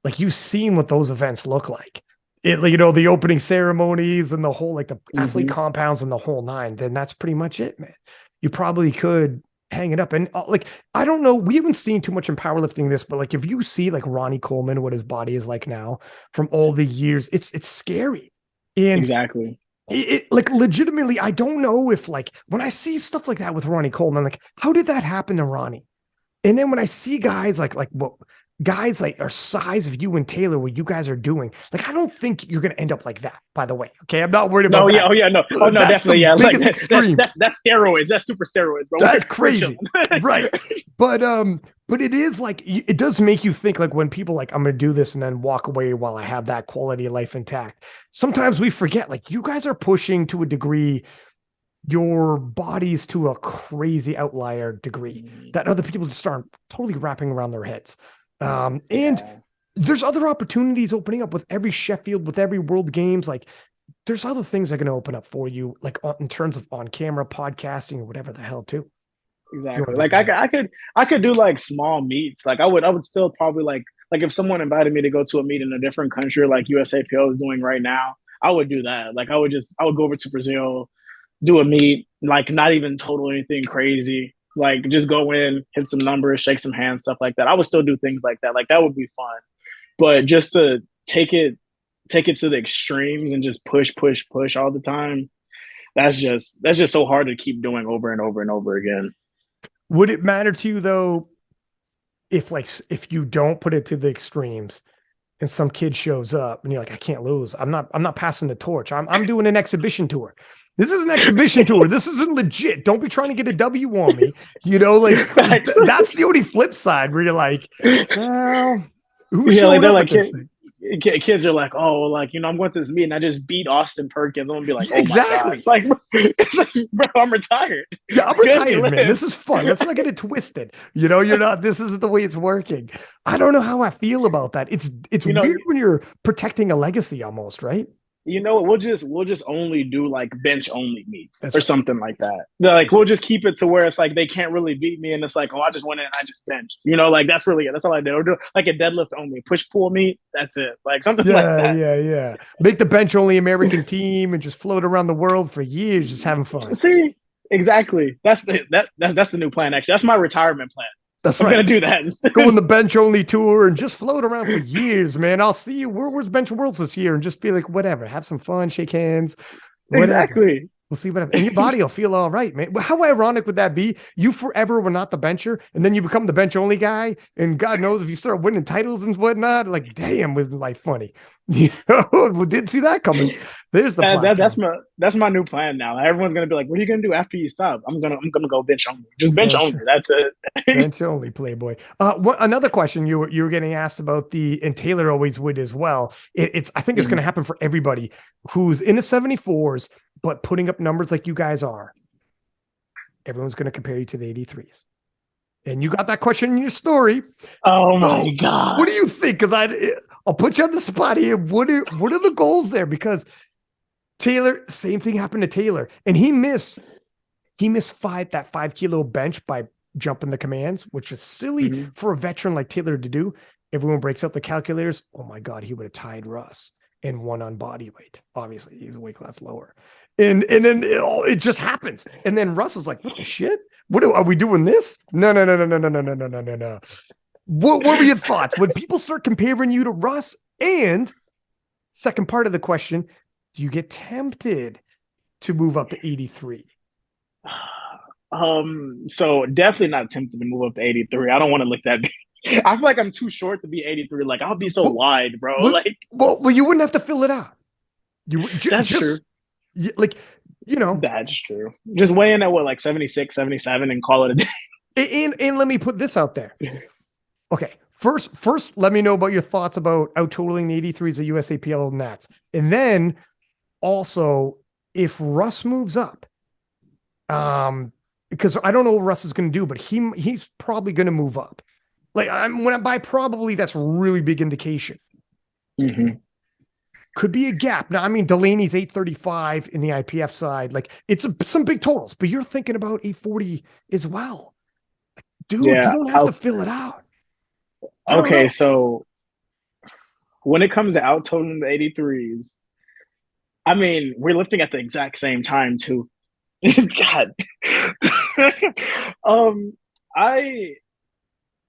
like you've seen what those events look like. It, like, you know, the opening ceremonies and the whole, like the athlete Hmm. compounds and the whole nine, then that's pretty much it, man. You probably could hang it up. And like, I don't know, we haven't seen too much in powerlifting this, but like if you see like Ronnie Coleman, what his body is like now from all the years, it's scary. And Exactly. like legitimately, I don't know if like when I see stuff like that with Ronnie Coleman, I'm like, how did that happen to Ronnie? And then when I see guys like what guys like are size of you and Taylor, what you guys are doing, like I don't think you're gonna end up like that. By the way, okay, I'm not worried about No, yeah, that. oh yeah, no, oh no, That's the definitely, yeah. Like biggest that extreme. that's steroids. That's super steroids, bro. That's We're chilling. crazy, right? But it is like it does make you think like when people like I'm gonna do this and then walk away while I have that quality of life intact. Sometimes we forget like you guys are pushing to a degree your bodies to a crazy outlier degree that other people just aren't totally wrapping around their heads. And Yeah. there's other opportunities opening up with every Sheffield, with every World Games. Like there's other things that are going to open up for you, like in terms of on camera podcasting or whatever the hell too. You Exactly. want to Like do that. I could do like small meets. Like I would still probably like if someone invited me to go to a meet in a different country like USAPL is doing right now, I would do that. Like I would go over to Brazil, do a meet, like not even total anything crazy. Like just go in, hit some numbers, shake some hands, stuff like that. I would still do things like that. Like that would be fun. But just to take it to the extremes and just push, push, push all the time, that's just so hard to keep doing over and over and over again. Would it matter to you though if like if you don't put it to the extremes and some kid shows up and you're like, I can't lose. I'm not passing the torch. I'm doing an exhibition tour. This is an exhibition tour. This isn't legit. Don't be trying to get a W on me. Like that's the only flip side where you're like, well, who's Yeah, like showing they're up like at this thing? kids are like, oh, like I'm going to this meeting. I just beat Austin Perkins. I'm gonna be like, oh my god, Exactly. like it's like, bro, I'm retired. Yeah, I'm Good retired, man. live. This is fun. Let's not get it twisted. You're not. This is the way it's working. I don't know how I feel about that. It's You know, weird when you're protecting a legacy, almost, right? we'll just only do like bench only meets That's or right. something like that. Like we'll just keep it to where it's like they can't really beat me, and it's like, oh, I just went in and I just bench. Like that's really it. That's all I do. Or do like a deadlift only, push pull meet. That's it. Like something like Yeah, that. yeah, yeah. Make the bench only American team and just float around the world for years, just having fun. See, exactly. That's the new plan. Actually, that's my retirement plan. That's I'm right. gonna do that instead. Go on the bench only tour and just float around for years, man. I'll see you. Where's Bench Worlds this year? And just be like, whatever, have some fun, shake hands, whatever. Exactly. We'll see what happens. And your body will feel all right, man. How ironic would that be? You forever were not the bencher, and then you become the bench only guy. And God knows if you start winning titles and whatnot, like, damn, was life funny? We didn't see that coming. There's the that's my new plan now. Everyone's gonna be like, "What are you gonna do after you stop?" I'm gonna go bench only. Just bench only. That's it. Bench only, Playboy. Another question you were getting asked about and Taylor always would as well. I think it's going to happen for everybody who's in the 74s, but putting up numbers like you guys are. Everyone's going to compare you to the 83s. And you got that question in your story. Oh my God. What do you think? Because I'll put you on the spot here. What are the goals there? Because Taylor, same thing happened to Taylor. And he missed that 5 kilo bench by jumping the commands, which is silly for a veteran like Taylor to do. Everyone breaks out the calculators. Oh my God, he would have tied Russ and won on body weight. Obviously, he's a weight class lower. And then it just happens. And then Russ is like, what the shit? Are we doing this? No. What were your thoughts when people start comparing you to Russ? And second part of the question, do you get tempted to move up to 83? So definitely not tempted to move up to 83. I don't want to look that big. I feel like I'm too short to be 83. Like I'll be so wide, bro. Well, you wouldn't have to fill it out. That's true. That's true. Just weigh in at what, like 76, 77 and call it a day. And let me put this out there. Okay. First, let me know about your thoughts about out-totaling the 83s of USAPL Nats. And then also, if Russ moves up, because I don't know what Russ is going to do, but he's probably going to move up. Like by probably, that's really big indication. Could be a gap. Now, I mean, Delaney's 835 in the IPF side. Like it's some big totals, but you're thinking about 840 as well. Dude, you don't have to fill it out. Okay, so when it comes to out totaling the 83s, I mean, we're lifting at the exact same time too. God.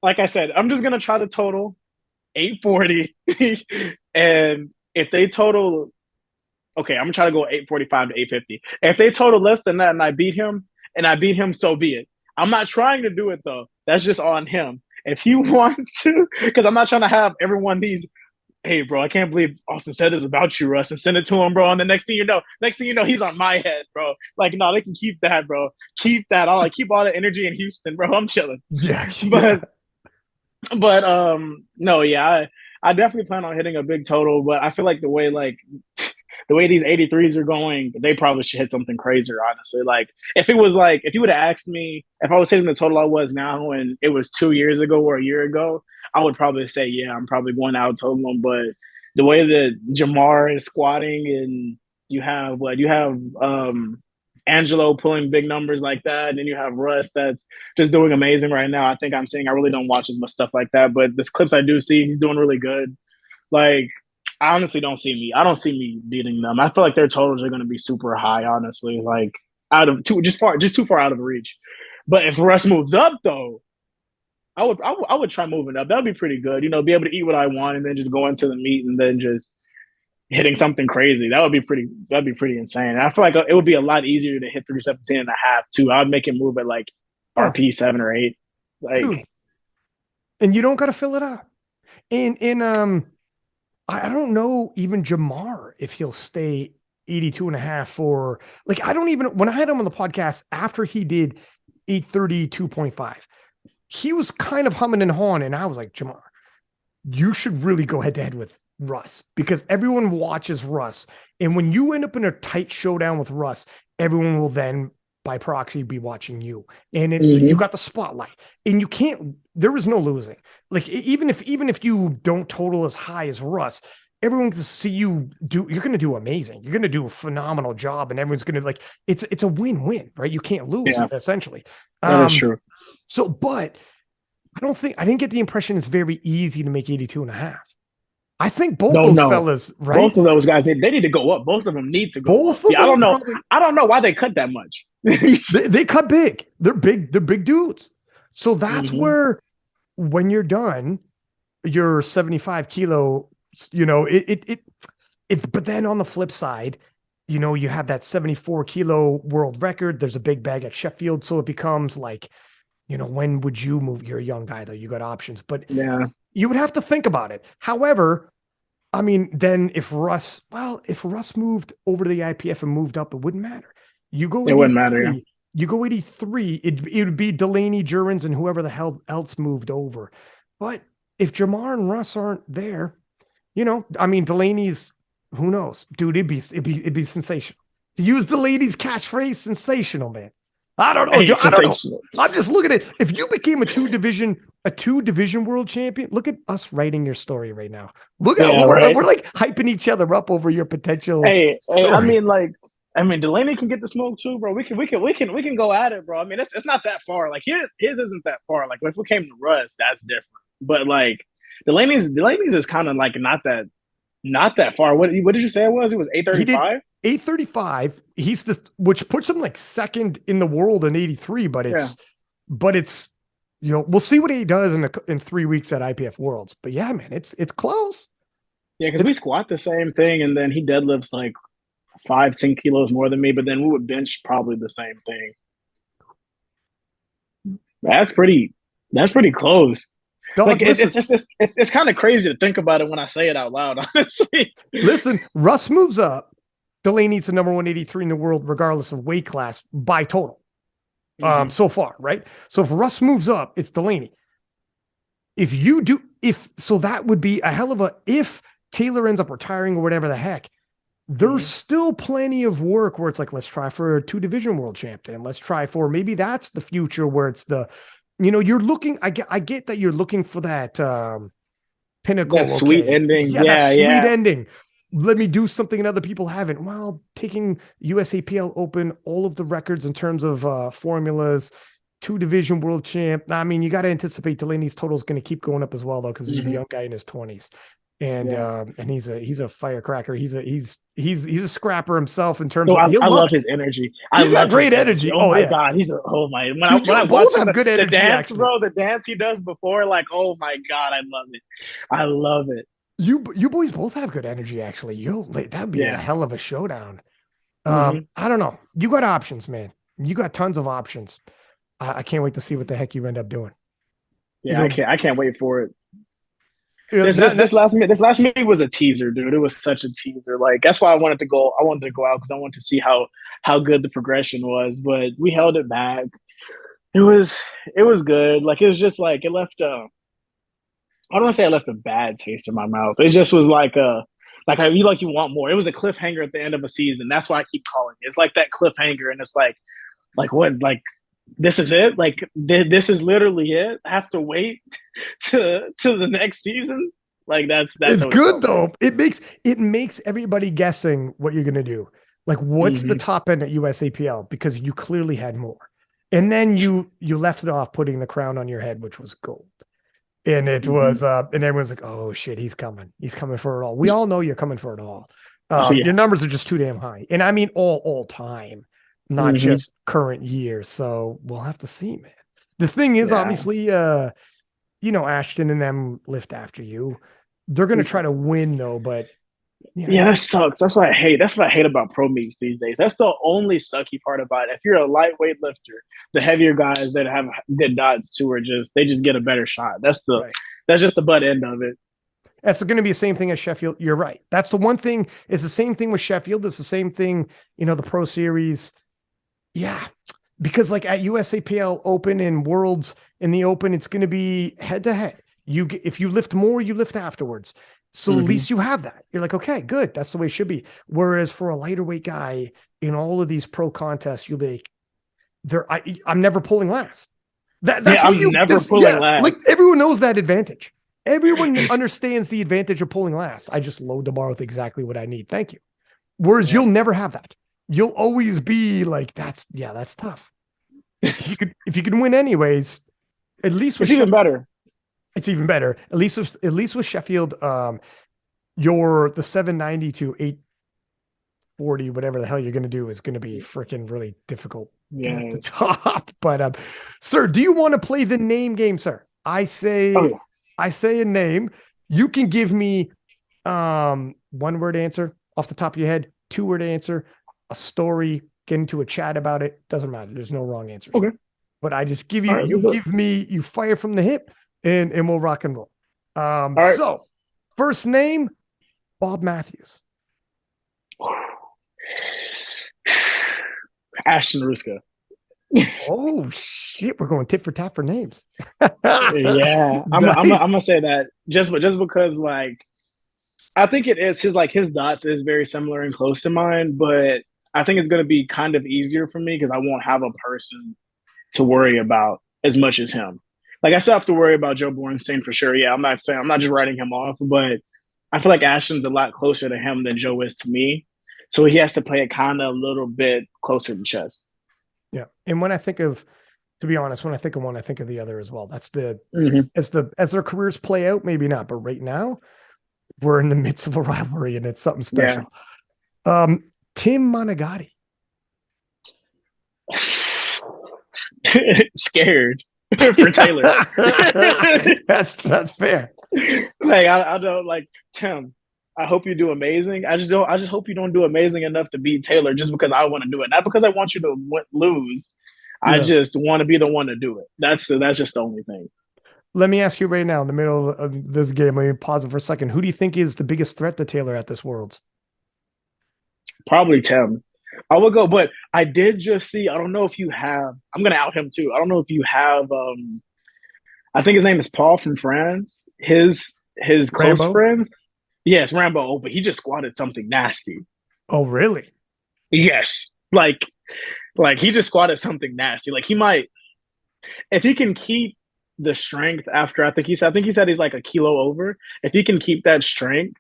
Like I said, I'm just gonna try to total 840. And if they total, okay, I'm gonna try to go 845 to 850. If they total less than that and I beat him, so be it. I'm not trying to do it though. That's just on him. If he wants to, because I'm not trying to have everyone hey, bro, I can't believe Austin said this about you, Russ, and send it to him, bro. And the next thing you know, he's on my head, bro. Like, no, they can keep that, bro. Keep that. I'll keep all the energy in Houston, bro. I'm chilling. Yeah. But no, yeah, I definitely plan on hitting a big total, but I feel like the way these 83s are going, they probably should hit something crazier, honestly. Like if you would have asked me if I was hitting the total I was now and it was 2 years ago or a year ago, I would probably say, yeah, I'm probably going out total them. But the way that Jamar is squatting and you have Angelo pulling big numbers like that, and then you have Russ that's just doing amazing right now. I think I'm saying I really don't watch as much stuff like that, but the clips I do see, he's doing really good. Like I honestly don't see me beating them. I feel like their totals are going to be super high, honestly, like just too far out of reach. But if Russ moves up though, I would try moving up. That would be pretty good. Be able to eat what I want and then just go into the meet and then just hitting something crazy. That'd be pretty insane. And I feel like it would be a lot easier to hit 317 and a half too. I would make it move at like RP 7 or 8. Like, and you don't got to fill it out. I don't know even Jamar if he'll stay 82 and a half or like, I don't even, when I had him on the podcast after he did 832.5, he was kind of humming and hawing. And I was like, Jamar, you should really go head to head with Russ because everyone watches Russ. And when you end up in a tight showdown with Russ, everyone will then by proxy be watching you. And you got the spotlight and you can't, there is no losing. Like even if you don't total as high as Russ, everyone can see you do, you're going to do amazing. You're going to do a phenomenal job and everyone's going to like, it's a win-win, right? You can't lose essentially. That is true. So, but I didn't get the impression it's very easy to make 82 and a half. I think both those fellas, right? Both of those guys, they need to go up. Both of them need to go up. I don't know. I don't know why they cut that much. they cut big. They're big. They're big dudes. So that's where, when you're done, you're 75 kilo, you know, but then on the flip side, you know, you have that 74 kilo world record. There's a big bag at Sheffield. So it becomes like, you know, when would you move? You're a young guy though. You got options, but you would have to think about it. However, I mean, then if Russ moved over to the IPF and moved up, it wouldn't matter. You go, it wouldn't matter. Yeah. You go 83. It would be Delaney, Jurens, and whoever the hell else moved over. But if Jamar and Russ aren't there, you know, I mean, Delaney's, who knows, dude? It'd be sensational. To use Delaney's catchphrase, sensational, man. I don't know. I don't know. I'm just looking at it. If you became a two division world champion, look at us writing your story right now. Look at we're like hyping each other up over your potential. Hey, I mean, Delaney can get the smoke too, bro. We can go at it, bro. I mean, it's not that far. Like his isn't that far. Like if we came to Russ, that's different. But like Delaney's is kind of like not that far. What did you say it was? It was 835. 835. He's which puts him like second in the world in 83. But it's you know, we'll see what he does in 3 weeks at IPF Worlds. But yeah, man, it's close. Yeah, because we squat the same thing, and then he deadlifts like 5-10 kilos more than me, but then we would bench probably the same thing. That's pretty close. Dog, like it's kind of crazy to think about it when I say it out loud, honestly. Listen, Russ moves up. Delaney's the number 183 in the world, regardless of weight class by total. So far, right? So if Russ moves up, it's Delaney. That would be a hell of a, if Taylor ends up retiring or whatever the heck, there's still plenty of work where it's like, let's try for a 2 division world champion. Let's try for, maybe that's the future where it's the, you know, you're looking, I get that you're looking for that pinnacle. That sweet ending. Yeah, that sweet ending. Let me do something that other people haven't. Well, taking USAPL Open, all of the records in terms of formulas, 2 division world champ. I mean, you got to anticipate Delaney's total is going to keep going up as well, though, because he's a young guy in his 20s. And he's a firecracker. He's a scrapper himself in terms of. I love his energy. He's got great energy. Oh my god, he's when I watch good energy, the dance, actually. Bro, the dance he does before, like, oh my god, I love it. I love it. You boys both have good energy, actually. That'd be a hell of a showdown. I don't know. You got options, man. You got tons of options. I can't wait to see what the heck you end up doing. Yeah, I can't wait for it. This last meet was a teaser, dude. It was such a teaser. Like that's why I wanted to go out because I wanted to see how good the progression was. But we held it back. It was good. Like it was just like it left I don't want to say I left a bad taste in my mouth. It just was like you want more. It was a cliffhanger at the end of a season. That's why I keep calling it. It's like that cliffhanger, and it's like what? Like this is it? Like this is literally it? I have to wait to the next season? Like that's it's good though. It makes everybody guessing what you're gonna do. Like what's the top end at USAPL? Because you clearly had more. And then you left it off putting the crown on your head, which was gold. And it was, and everyone's like, "Oh shit, he's coming! He's coming for it all." We all know you're coming for it all. Your numbers are just too damn high, and I mean all time, not just current year. So we'll have to see, man. The thing is, obviously, Ashton and them lift after you. They're gonna try to win though, but that sucks. That's what I hate. That's what I hate about pro meets these days. That's the only sucky part about it. If you're a lightweight lifter, the heavier guys that have good dots too they just get a better shot. That's just the butt end of it. That's going to be the same thing as Sheffield. You're right. That's the one thing. It's the same thing with Sheffield. It's the same thing, the Pro Series. Yeah. Because like at USAPL Open and Worlds in the Open, it's going to be head to head. If you lift more, you lift afterwards. So at least you have that. You're like, okay, good. That's the way it should be. Whereas for a lighter weight guy in all of these pro contests, you'll be I'm never pulling last. That's I'm never pulling last. Like everyone knows that advantage. Everyone understands the advantage of pulling last. I just load the bar with exactly what I need. Thank you. Whereas you'll never have that. You'll always be like, that's tough. If you can win anyways, at least with it's even better. It's even better. At least with Sheffield, the 790 to 840, whatever the hell you're going to do is going to be freaking really difficult at the top. But sir, do you want to play the name game, sir? I say a name. You can give me one word answer off the top of your head, 2-word answer, a story, get into a chat about it. Doesn't matter. There's no wrong answers. Okay. But I just give you, you fire from the hip and we'll rock and roll. Right. So first name, Bob Matthews. Ashton Ruska. Oh shit, we're going tit for tat for names. Yeah, I'm gonna say that just because like I think it is his dots is very similar and close to mine, but I think it's gonna be kind of easier for me because I won't have a person to worry about as much as him. Like I still have to worry about Joe Bornstein for sure. Yeah, I'm not just writing him off, but I feel like Ashton's a lot closer to him than Joe is to me. So he has to play it kind of a little bit closer to chess. Yeah. And to be honest, when I think of one, I think of the other as well. That's as their careers play out, maybe not, but right now we're in the midst of a rivalry and it's something special. Yeah. Tim Monagatti. Scared for Taylor. That's fair. Like I don't like Tim. I hope you do amazing. I just hope you don't do amazing enough to beat Taylor just because I want to do it. Not because I want you to lose. I just want to be the one to do it. That's just the only thing. Let me ask you right now in the middle of this game, let me pause it for a second. Who do you think is the biggest threat to Taylor at this Worlds? Probably Tim. I would go, but I did just see, I don't know if you have, I'm going to out him too. I don't know if you have, I think his name is Paul from France. His close Rambo? friends. Yes, Rambo. Oh, but he just squatted something nasty. Oh, really? Yes. Like he just squatted something nasty. Like he might, if he can keep the strength after, I think he said he's like a kilo over. If he can keep that strength,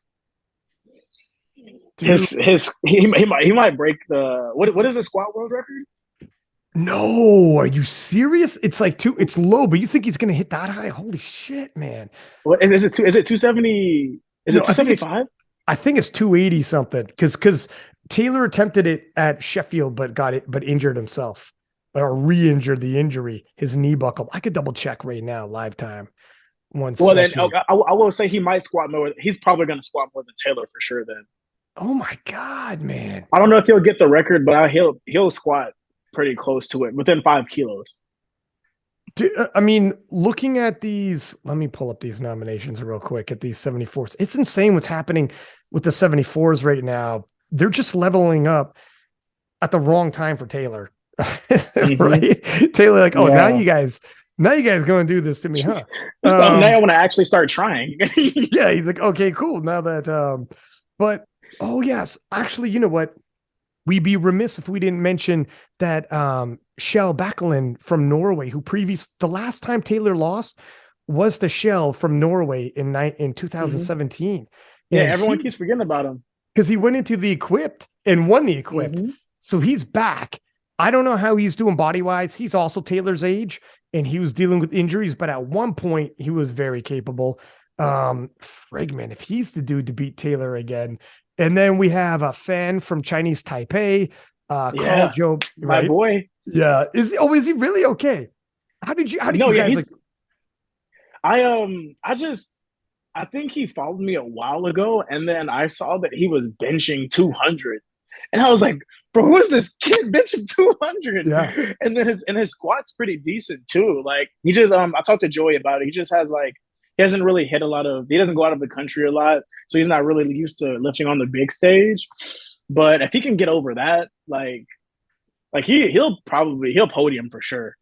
he might break the what is the squat world record? No, are you serious? It's like it's low, but you think he's gonna hit that high? Holy shit, man! What is it? Is it 270? Is it 275? I think it's 280 something. Because Taylor attempted it at Sheffield, but injured himself or re-injured the injury. His knee buckled. I could double check right now, live time. Well, then I will say he might squat more. He's probably going to squat more than Taylor for sure. Then. Oh my God, man! I don't know if he'll get the record, but he'll squat pretty close to it, within 5 kilos. I mean, looking at these, let me pull up these nominations real quick at these 74s. It's insane what's happening with the 74s right now. They're just leveling up at the wrong time for Taylor, right? Taylor, like, now you guys going to do this to me, huh? So now I want to actually start trying. Yeah, he's like, okay, cool. Now that, but oh yes, actually, you know what? We'd be remiss if we didn't mention that Shell Backlund from Norway, the last time Taylor lost was to Shell from Norway in 2017. Yeah, everyone keeps forgetting about him. Because he went into the equipped and won the equipped. So he's back. I don't know how he's doing body-wise. He's also Taylor's age, and he was dealing with injuries, but at one point he was very capable. Frigman, if he's the dude to beat Taylor again. And then we have a fan from Chinese Taipei, Carl Job, my boy. Yeah, is he really okay? How did you guys I think he followed me a while ago, and then I saw that he was benching 200, and I was like, "Bro, who is this kid benching 200?" Yeah, and then his squat's pretty decent too. Like he just I talked to Joey about it. He just has like he hasn't really hit a lot of. He doesn't go out of the country a lot, so he's not really used to lifting on the big stage. But if he can get over that, he'll podium for sure.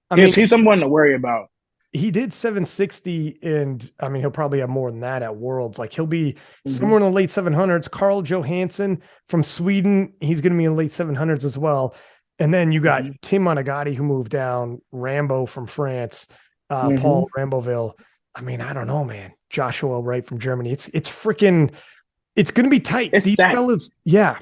I mean, He's someone to worry about. He did 760, and I mean, he'll probably have more than that at Worlds. Like, he'll be Mm-hmm. somewhere in the late 700s. Carl Johansson from Sweden, he's going to be in the late 700s as well. And then you got Tim Monagatti, who moved down, Rambo from France, Paul Ramboville. I mean, I don't know, man. Joshua Wright from Germany. It's freaking, it's going to be tight. It's These stacked. fellas, yeah.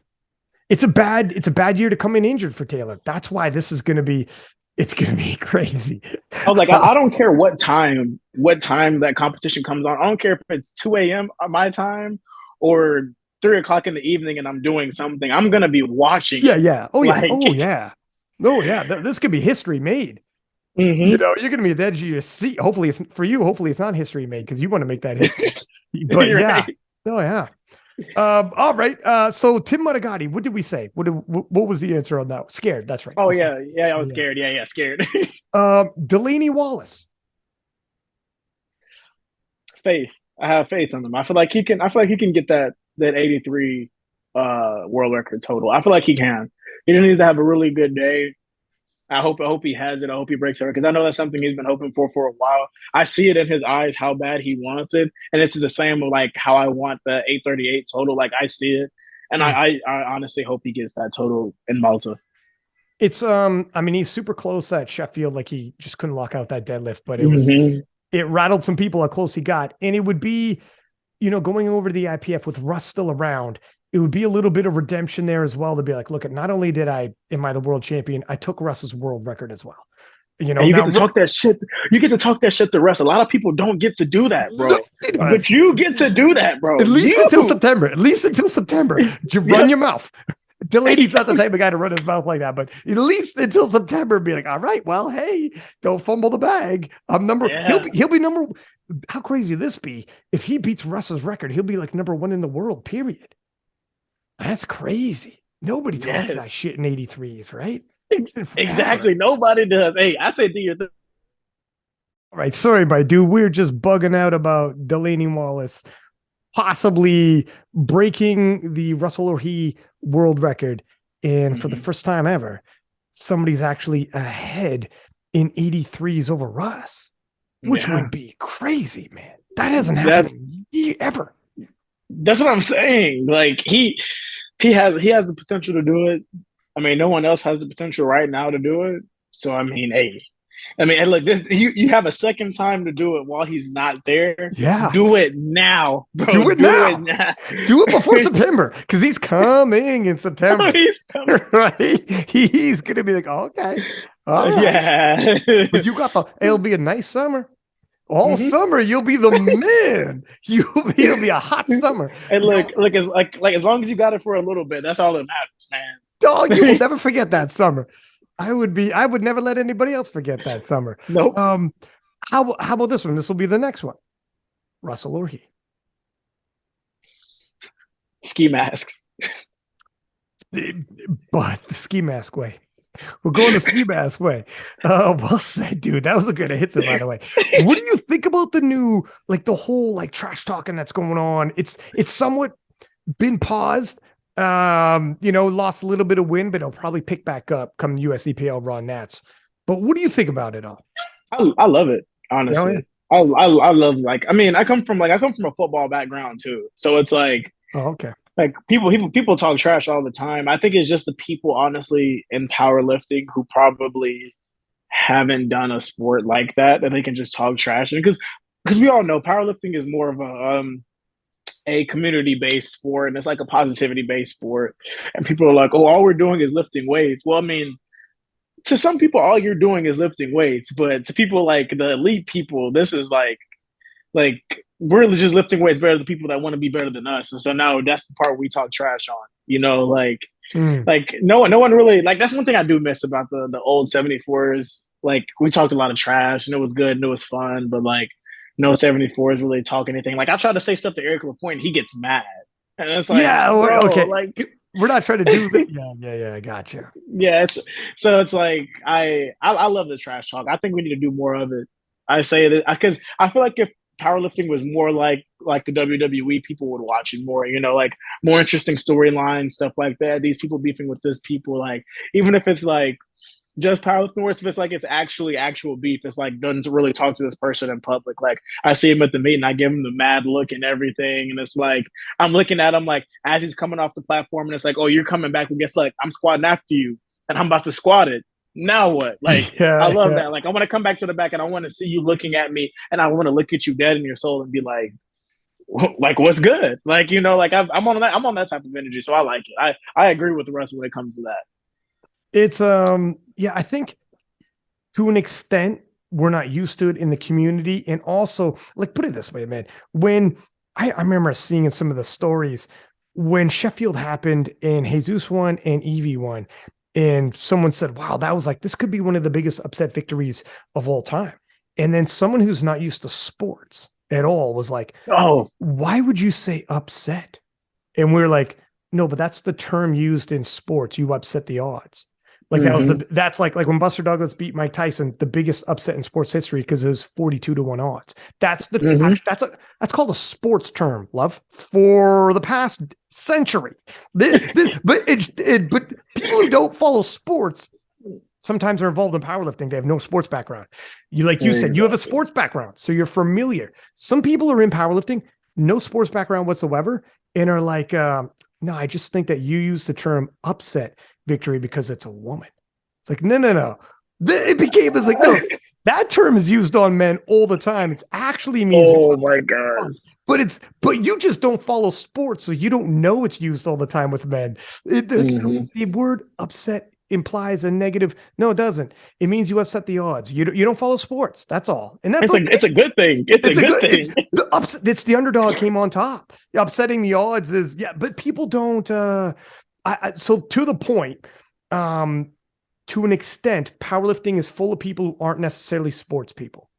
It's a bad year to come in injured for Taylor. That's why this is going to be, it's going to be crazy. I was like, I don't care what time that competition comes on. I don't care if it's 2 a.m. my time or 3 o'clock in the evening and I'm doing something. I'm going to be watching. Yeah. Oh, yeah. Like, Oh, yeah. Oh, yeah. This could be history made. You know, you're going to be at the edge of your seat. Hopefully it's for you. Hopefully it's not history made because you want to make that history. But yeah. Right. Oh, yeah. All right. So Tim Monagatti, what did we say? What was the answer on that? Scared. That's right. Oh, yeah. I was scared. Yeah, scared. Delaney Wallace. Faith. I have faith in him. I feel like he can get that 83 world record total. I feel like he can. He just needs to have a really good day. I hope he has it. I hope he breaks it because I know that's something he's been hoping for a while. I see it in his eyes how bad he wants it, and this is the same like how I want the 838 total. Like I see it, and I honestly hope he gets that total in Malta. It's I mean, he's super close at Sheffield. Like he just couldn't lock out that deadlift, but it rattled some people how close he got, and it would be, you know, going over to the IPF with Russ still around. It would be a little bit of redemption there as well to be like, look, not only am I the world champion, I took Russ's world record as well. You know, and you get to talk that shit. You get to talk that shit to Russ. A lot of people don't get to do that, bro. But you get to do that, bro. At least until September. You run your mouth. Delaney's not the type of guy to run his mouth like that, but at least until September, be like, all right, well, hey, don't fumble the bag. I'm number. Yeah. He'll be number. How crazy would this be if he beats Russ's record? He'll be like number 1 in the world. Period. That's crazy. Nobody talks that shit in 83s, right? Exactly. Nobody does. Hey, I say do your thing. All right. Sorry, my dude. We're just bugging out about Delaney Wallace possibly breaking the Russell O'Hee world record. And for the first time ever, somebody's actually ahead in 83s over Russ, which would be crazy, man. That hasn't happened ever. That's what I'm saying. Like he has the potential to do it. I mean, no one else has the potential right now to do it. So I mean, hey, and look, you have a second time to do it while he's not there. Yeah, do it now, bro. Do it now. Do it before September because he's coming in September. He's coming. Right? He's gonna be like, oh, okay, right. Yeah. But you got it'll be a nice summer. All summer, you'll be the man. It'll be a hot summer. And look, as long as you got it for a little bit, that's all that matters, man. Dog, you will never forget that summer. I would never let anybody else forget that summer. Nope. How about this one? This will be the next one. Russell O'Hee. Ski masks. But the ski mask way. We're going the ski mask way. Well said, dude. That was a good answer, by the way. What do you think about the new, like the whole like trash talking that's going on? It's somewhat been paused. You know, lost a little bit of wind, but it'll probably pick back up come USEPL Raw Nats. But what do you think about it all? I love it, honestly. I love I come from a football background too. So it's like, oh, okay. Like people talk trash all the time. I think it's just the people, honestly, in powerlifting who probably haven't done a sport like that they can just talk trash. Because we all know powerlifting is more of a community-based sport, and it's like a positivity-based sport. And people are like, oh, all we're doing is lifting weights. Well, I mean, to some people, all you're doing is lifting weights. But to people like the elite people, this is like we're just lifting weights better than people that want to be better than us. And so now that's the part we talk trash on, you know, like no one really, like, that's one thing I do miss about the old 74s. Like we talked a lot of trash and it was good and it was fun, but like no 74s really talk anything. Like I try to say stuff to Eric Lapointe, he gets mad. And it's like, yeah, bro, okay. Like we're not trying to do that. Yeah, I got you. Yeah, so it's like I love the trash talk. I think we need to do more of it. I say it because I feel like if powerlifting was more like the WWE, people would watch it more, like more interesting storylines, stuff like that. These people beefing with this people, like even if it's like just powerlifting works, if it's like it's actually actual beef, it's like doesn't really talk to this person in public. Like I see him at the meet and I give him the mad look and everything, and it's like I'm looking at him like as he's coming off the platform, and it's like, oh, you're coming back, but guess like I'm squatting after you, and I'm about to squat it. Now what? Like I love that. Like I want to come back to the back and I want to see you looking at me, and I want to look at you dead in your soul and be like what's good? Like like I'm on that type of energy, so I like it. I agree with Russ when it comes to that. It's yeah, I think to an extent we're not used to it in the community. And also, like, put it this way, man, when I remember seeing in some of the stories when Sheffield happened and Jesus won and Evie won, and someone said, wow, that was like, this could be one of the biggest upset victories of all time. And then someone who's not used to sports at all was like, oh, why would you say upset? And we're like, no, but that's the term used in sports. You upset the odds. Like that's like when Buster Douglas beat Mike Tyson, the biggest upset in sports history because it was 42-1 odds. That's that's called a sports term, love, for the past century. But people who don't follow sports sometimes are involved in powerlifting. They have no sports background. You said, you have a sports background, so you're familiar. Some people are in powerlifting, no sports background whatsoever, and are like, no, I just think that you use the term upset victory because it's a woman. It's like, no. It's like, no, that term is used on men all the time. It's actually means, oh my God. But you just don't follow sports, so you don't know it's used all the time with men. The word upset implies a negative. No, it doesn't. It means you upset the odds. You don't follow sports. That's all. And that's it's a good thing. It's a good thing. It's the underdog came on top. Upsetting the odds is, but people don't. So to the point, to an extent, powerlifting is full of people who aren't necessarily sports people.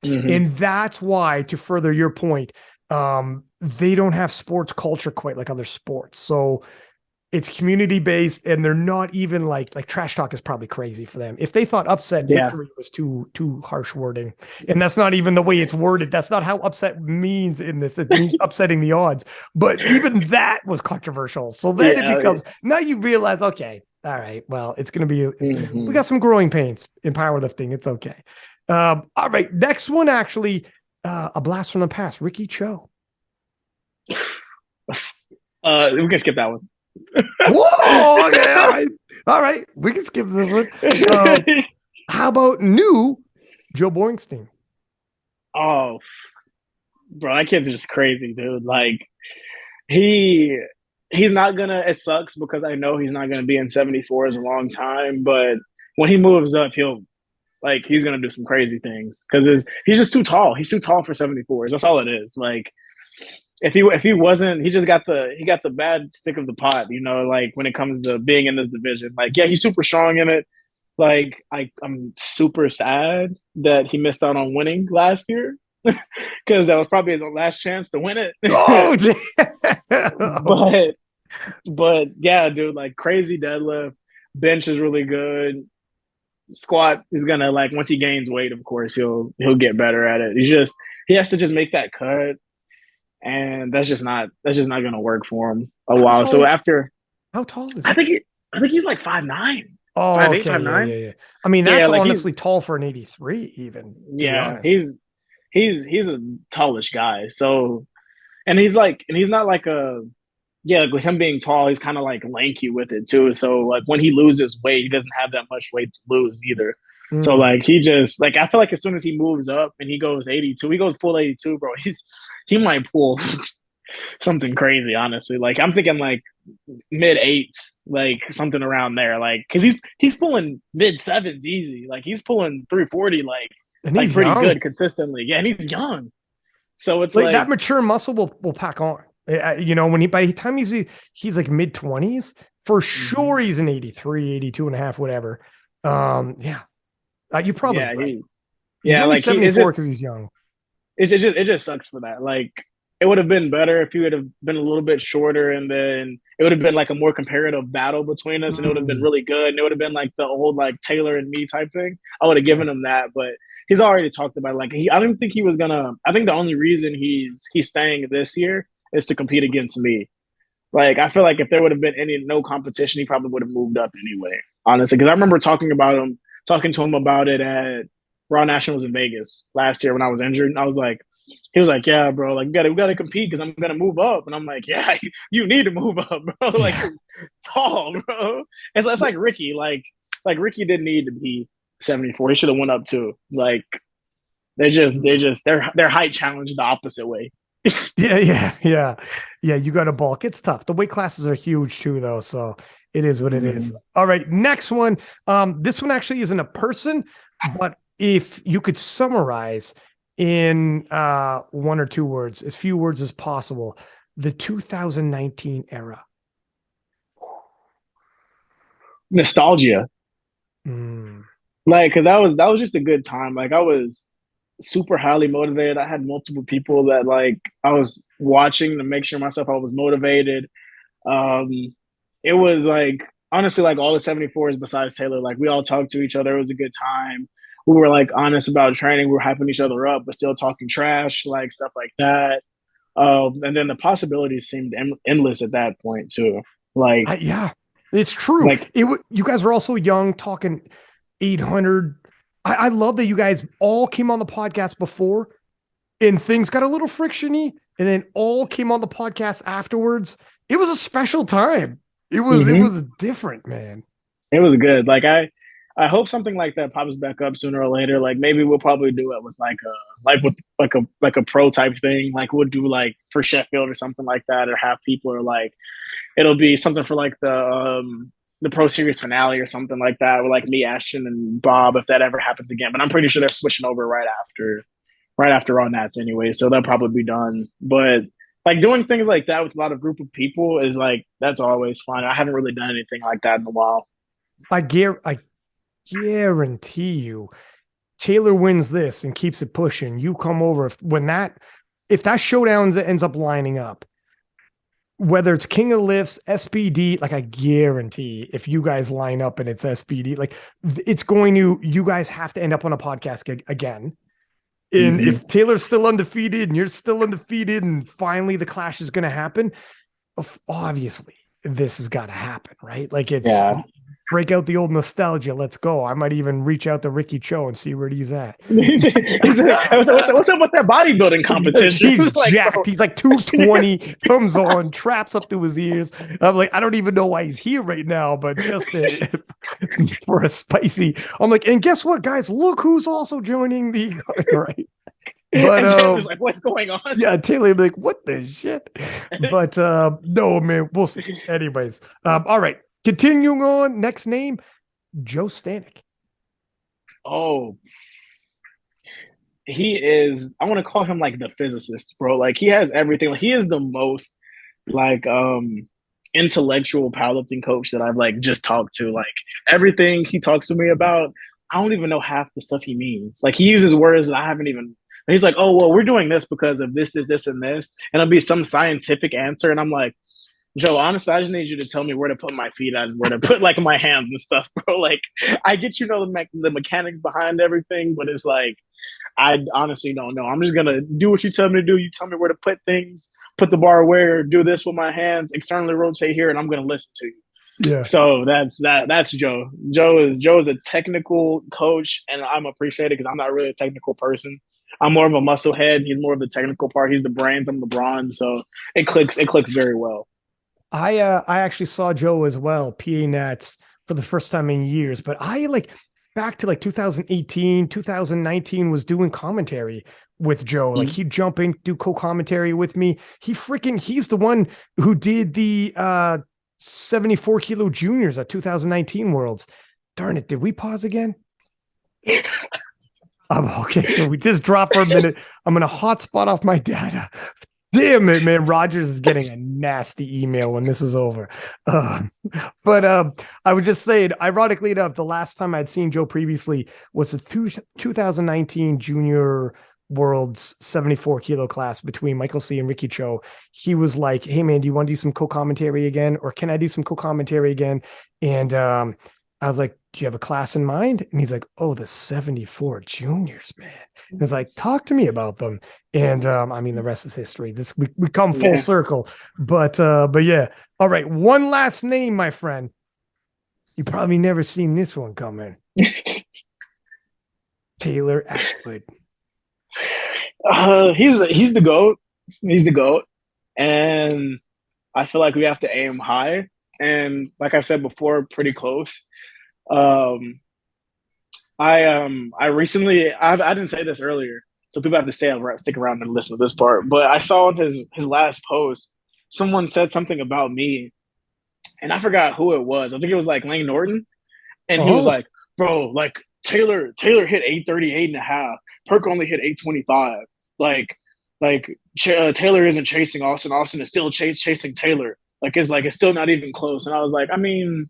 And that's why, to further your point, they don't have sports culture quite like other sports. So it's community based, and they're not even like trash talk is probably crazy for them. If they thought upset victory was too harsh wording, and that's not even the way it's worded. That's not how upset means in this. It means upsetting the odds. But even that was controversial. So then it becomes, now you realize, okay, all right, well, it's going to be, we got some growing pains in powerlifting. It's okay. All right. Next one, actually, a blast from the past, Ricky Cho. We can skip that one. Whoa, okay, all right, we can skip this one. How about new Joe Boringstein? Oh, bro, that kid's just crazy, dude. Like he's not gonna. It sucks because I know he's not gonna be in 74 as a long time, but when he moves up, he's gonna do some crazy things because he's just too tall. He's too tall for 74s. That's all it is. Like if he wasn't, he got the bad stick of the pot, like when it comes to being in this division. Like, yeah, he's super strong in it. Like I'm super sad that he missed out on winning last year because that was probably his last chance to win it. Oh, but yeah, dude, like crazy deadlift, bench is really good. Squat is gonna, like, once he gains weight, of course he'll get better at it. He has to just make that cut. And that's just not gonna work for him a while. So after, how tall is he? I think he's like 5'9". Oh, 5'8", okay, 5'9". Yeah. I mean, that's like honestly tall for an 83, even. Yeah, he's a tallish guy. So, and he's not like with him being tall, he's kind of like lanky with it too. So like when he loses weight, he doesn't have that much weight to lose either. So like he just, like, I feel like as soon as he moves up and he goes 82, he goes full 82, bro. He might pull something crazy, honestly. Like I'm thinking like mid 8s, like something around there, like because he's pulling mid 7s easy. Like he's pulling 340, like pretty young. Good consistently. Yeah, and he's young, so it's like that mature muscle will pack on. When by the time he's like mid 20s, for sure he's an 83, 82 and a half, whatever. You probably right. He's only 74 because he's young. It just sucks for that. Like it would have been better if he would have been a little bit shorter, and then it would have been like a more comparative battle between us, and it would have been really good. And it would have been like the old like Taylor and me type thing. I would have given him that, but he's already talked about it. Like I don't think he was gonna. I think the only reason he's staying this year is to compete against me. Like I feel like if there would have been no competition, he probably would have moved up anyway. Honestly, because I remember talking to him about it at Raw Nationals in Vegas last year when I was injured, and I was like, he was like, "Yeah, bro, like we gotta compete because I'm gonna move up," and I'm like, "Yeah, you need to move up, bro. Like you're tall, bro." It's like Ricky, like Ricky didn't need to be 74. He should have went up too. Like their height challenged the opposite way. Yeah. You got to bulk. It's tough. The weight classes are huge too, though. So it is what it is. All right. Next one. This one actually isn't a person, but if you could summarize in 1 or 2 words, as few words as possible, the 2019 era. Nostalgia. Like, because that was just a good time. Like I was super highly motivated. I had multiple people that like I was watching to make sure myself I was motivated. It was like honestly like all the 74s besides Taylor, like we all talked to each other. It was a good time. We were like honest about training. We were hyping each other up, but still talking trash, like stuff like that. And then the possibilities seemed endless at that point too. Like, yeah, it's true. Like you guys were also young, talking 800. I love that you guys all came on the podcast before and things got a little frictiony and then all came on the podcast afterwards. It was a special time. It was different, man. It was good. Like I hope something like that pops back up sooner or later. Like maybe we'll probably do it with like a pro type thing. Like we'll do like for Sheffield or something like that, or have people or like it'll be something for like the Pro Series finale or something like that with like me, Ashton, and Bob if that ever happens again. But I'm pretty sure they're switching over right after on Nats anyway, so they'll probably be done. But like doing things like that with a lot of group of people is like that's always fun. I haven't really done anything like that in a while. I guarantee you, Taylor wins this and keeps it pushing. You come over if that showdown ends up lining up, whether it's King of Lifts, SPD, like I guarantee if you guys line up and it's SPD, like you guys have to end up on a podcast again. And if Taylor's still undefeated and you're still undefeated and finally the clash is going to happen, obviously this has got to happen, right? Like break out the old nostalgia. Let's go. I might even reach out to Ricky Cho and see where he's at. What's up with that bodybuilding competition? He's like, jacked. Bro. He's like 220, comes on, traps up to his ears. I'm like, I don't even know why he's here right now, but just for a spicy. I'm like, and guess what, guys? Look who's also joining the right. But was like, what's going on? Yeah, Taylor like, what the shit? But no, man, we'll see. Anyways, all right. Continuing on, next name, Joe Stanek. Oh, he is. I want to call him like the physicist, bro. Like he has everything. Like, he is the most like intellectual powerlifting coach that I've like just talked to. Like everything he talks to me about, I don't even know half the stuff he means. Like he uses words that I haven't even. He's like, oh well, we're doing this because of this, and this, and it'll be some scientific answer, and I'm like, Joe, honestly, I just need you to tell me where to put my feet at and where to put like my hands and stuff, bro. Like, I get the mechanics behind everything, but it's like I honestly don't know. I'm just gonna do what you tell me to do. You tell me where to put things, put the bar where, do this with my hands, externally rotate here, and I'm gonna listen to you. Yeah. So that's Joe. Joe is a technical coach, and I'm appreciated because I'm not really a technical person. I'm more of a muscle head. He's more of the technical part. He's the brains. I'm the brawn. So it clicks very well. I actually saw Joe as well, PA Nats for the first time in years, but I like back to like 2018, 2019 was doing commentary with Joe. Like he'd jump in, do co-commentary with me. He's the one who did the 74 kilo juniors at 2019 Worlds. Darn it. Did we pause again? Okay. So we just dropped for a minute. I'm going to hotspot off my data. Damn it, man. Rogers is getting a nasty email when this is over. But I would just say, ironically enough, the last time I'd seen Joe previously was the 2019 Junior world's 74 kilo class between Michael C and Ricky Cho, he was like, hey man, do you want to do some co-commentary again? Or can I do some co-commentary again? And I was like, do you have a class in mind? And he's like, oh, the 74 juniors, man. And it's like, talk to me about them. And I mean, the rest is history. This we come full circle. But yeah. All right. One last name, my friend. You probably never seen this one coming. Taylor Atwood. He's the GOAT. He's the GOAT. And I feel like we have to aim high. And like I said before, pretty close. I recently I didn't say this earlier, so people have to stick around and listen to this part. But I saw in his last post, someone said something about me, and I forgot who it was. I think it was like Lane Norton, and he was like, "Bro, like Taylor hit 838 and a half. Perk only hit 825. Taylor isn't chasing Austin. Austin is still chasing Taylor. It's still not even close." And I was like, I mean,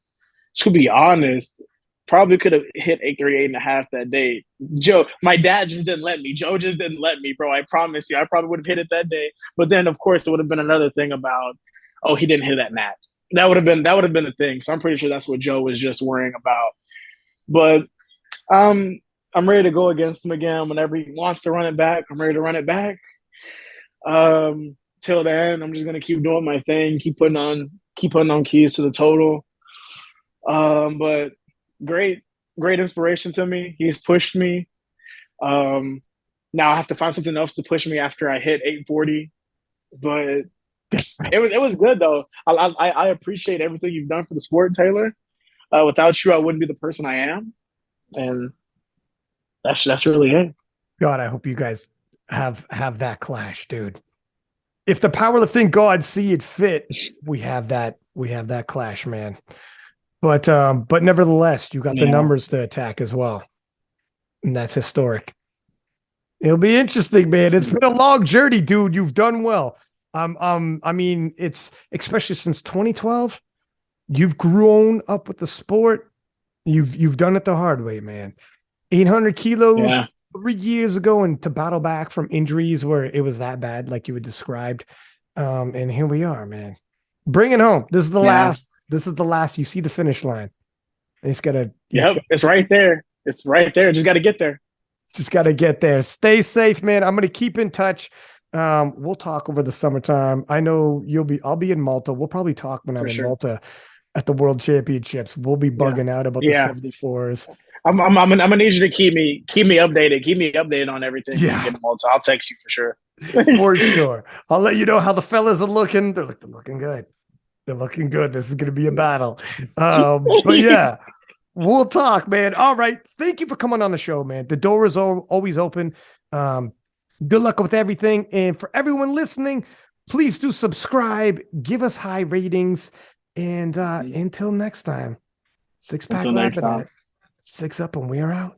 to be honest, probably could have hit 838 and a half that day. Joe, my dad just didn't let me. Joe just didn't let me, bro. I promise you, I probably would have hit it that day. But then, of course, it would have been another thing about, oh, he didn't hit that max. That would have been a thing. So I'm pretty sure that's what Joe was just worrying about. But I'm ready to go against him again whenever he wants to run it back. I'm ready to run it back. Till then, I'm just gonna keep doing my thing, keep putting on keys to the total. But great inspiration to me. He's pushed me. Now I have to find something else to push me after I hit 840. But it was good though. I appreciate everything you've done for the sport, Taylor. Without you, I wouldn't be the person I am. And that's really it. God, I hope you guys have that clash, dude. If the powerlifting gods see it fit, we have that clash, man. But nevertheless, you got the numbers to attack as well. And that's historic. It'll be interesting, man. It's been a long journey, dude. You've done well. I mean, it's especially since 2012, you've grown up with the sport. You've done it the hard way, man. 800 kilos 3 years ago, and to battle back from injuries where it was that bad, like you had described. And here we are, man. Bring it home. This is the last. This is the last. You see the finish line. It's right there. It's right there. Just got to get there. Just got to get there. Stay safe, man. I'm going to keep in touch. We'll talk over the summertime. I know I'll be in Malta. We'll probably talk when I'm in Malta at the World Championships. We'll be bugging out about the 74s. I'm gonna need you to keep me updated. Keep me updated on everything. Yeah. So I'll text you for sure. For sure. I'll let you know how the fellas are looking. They're looking good. They're looking good. This is gonna be a battle. But yeah, we'll talk, man. All right. Thank you for coming on the show, man. The door is always open. Good luck with everything. And for everyone listening, please do subscribe, give us high ratings, and until next time, 6-pack Lapadat. 6 up and we're out.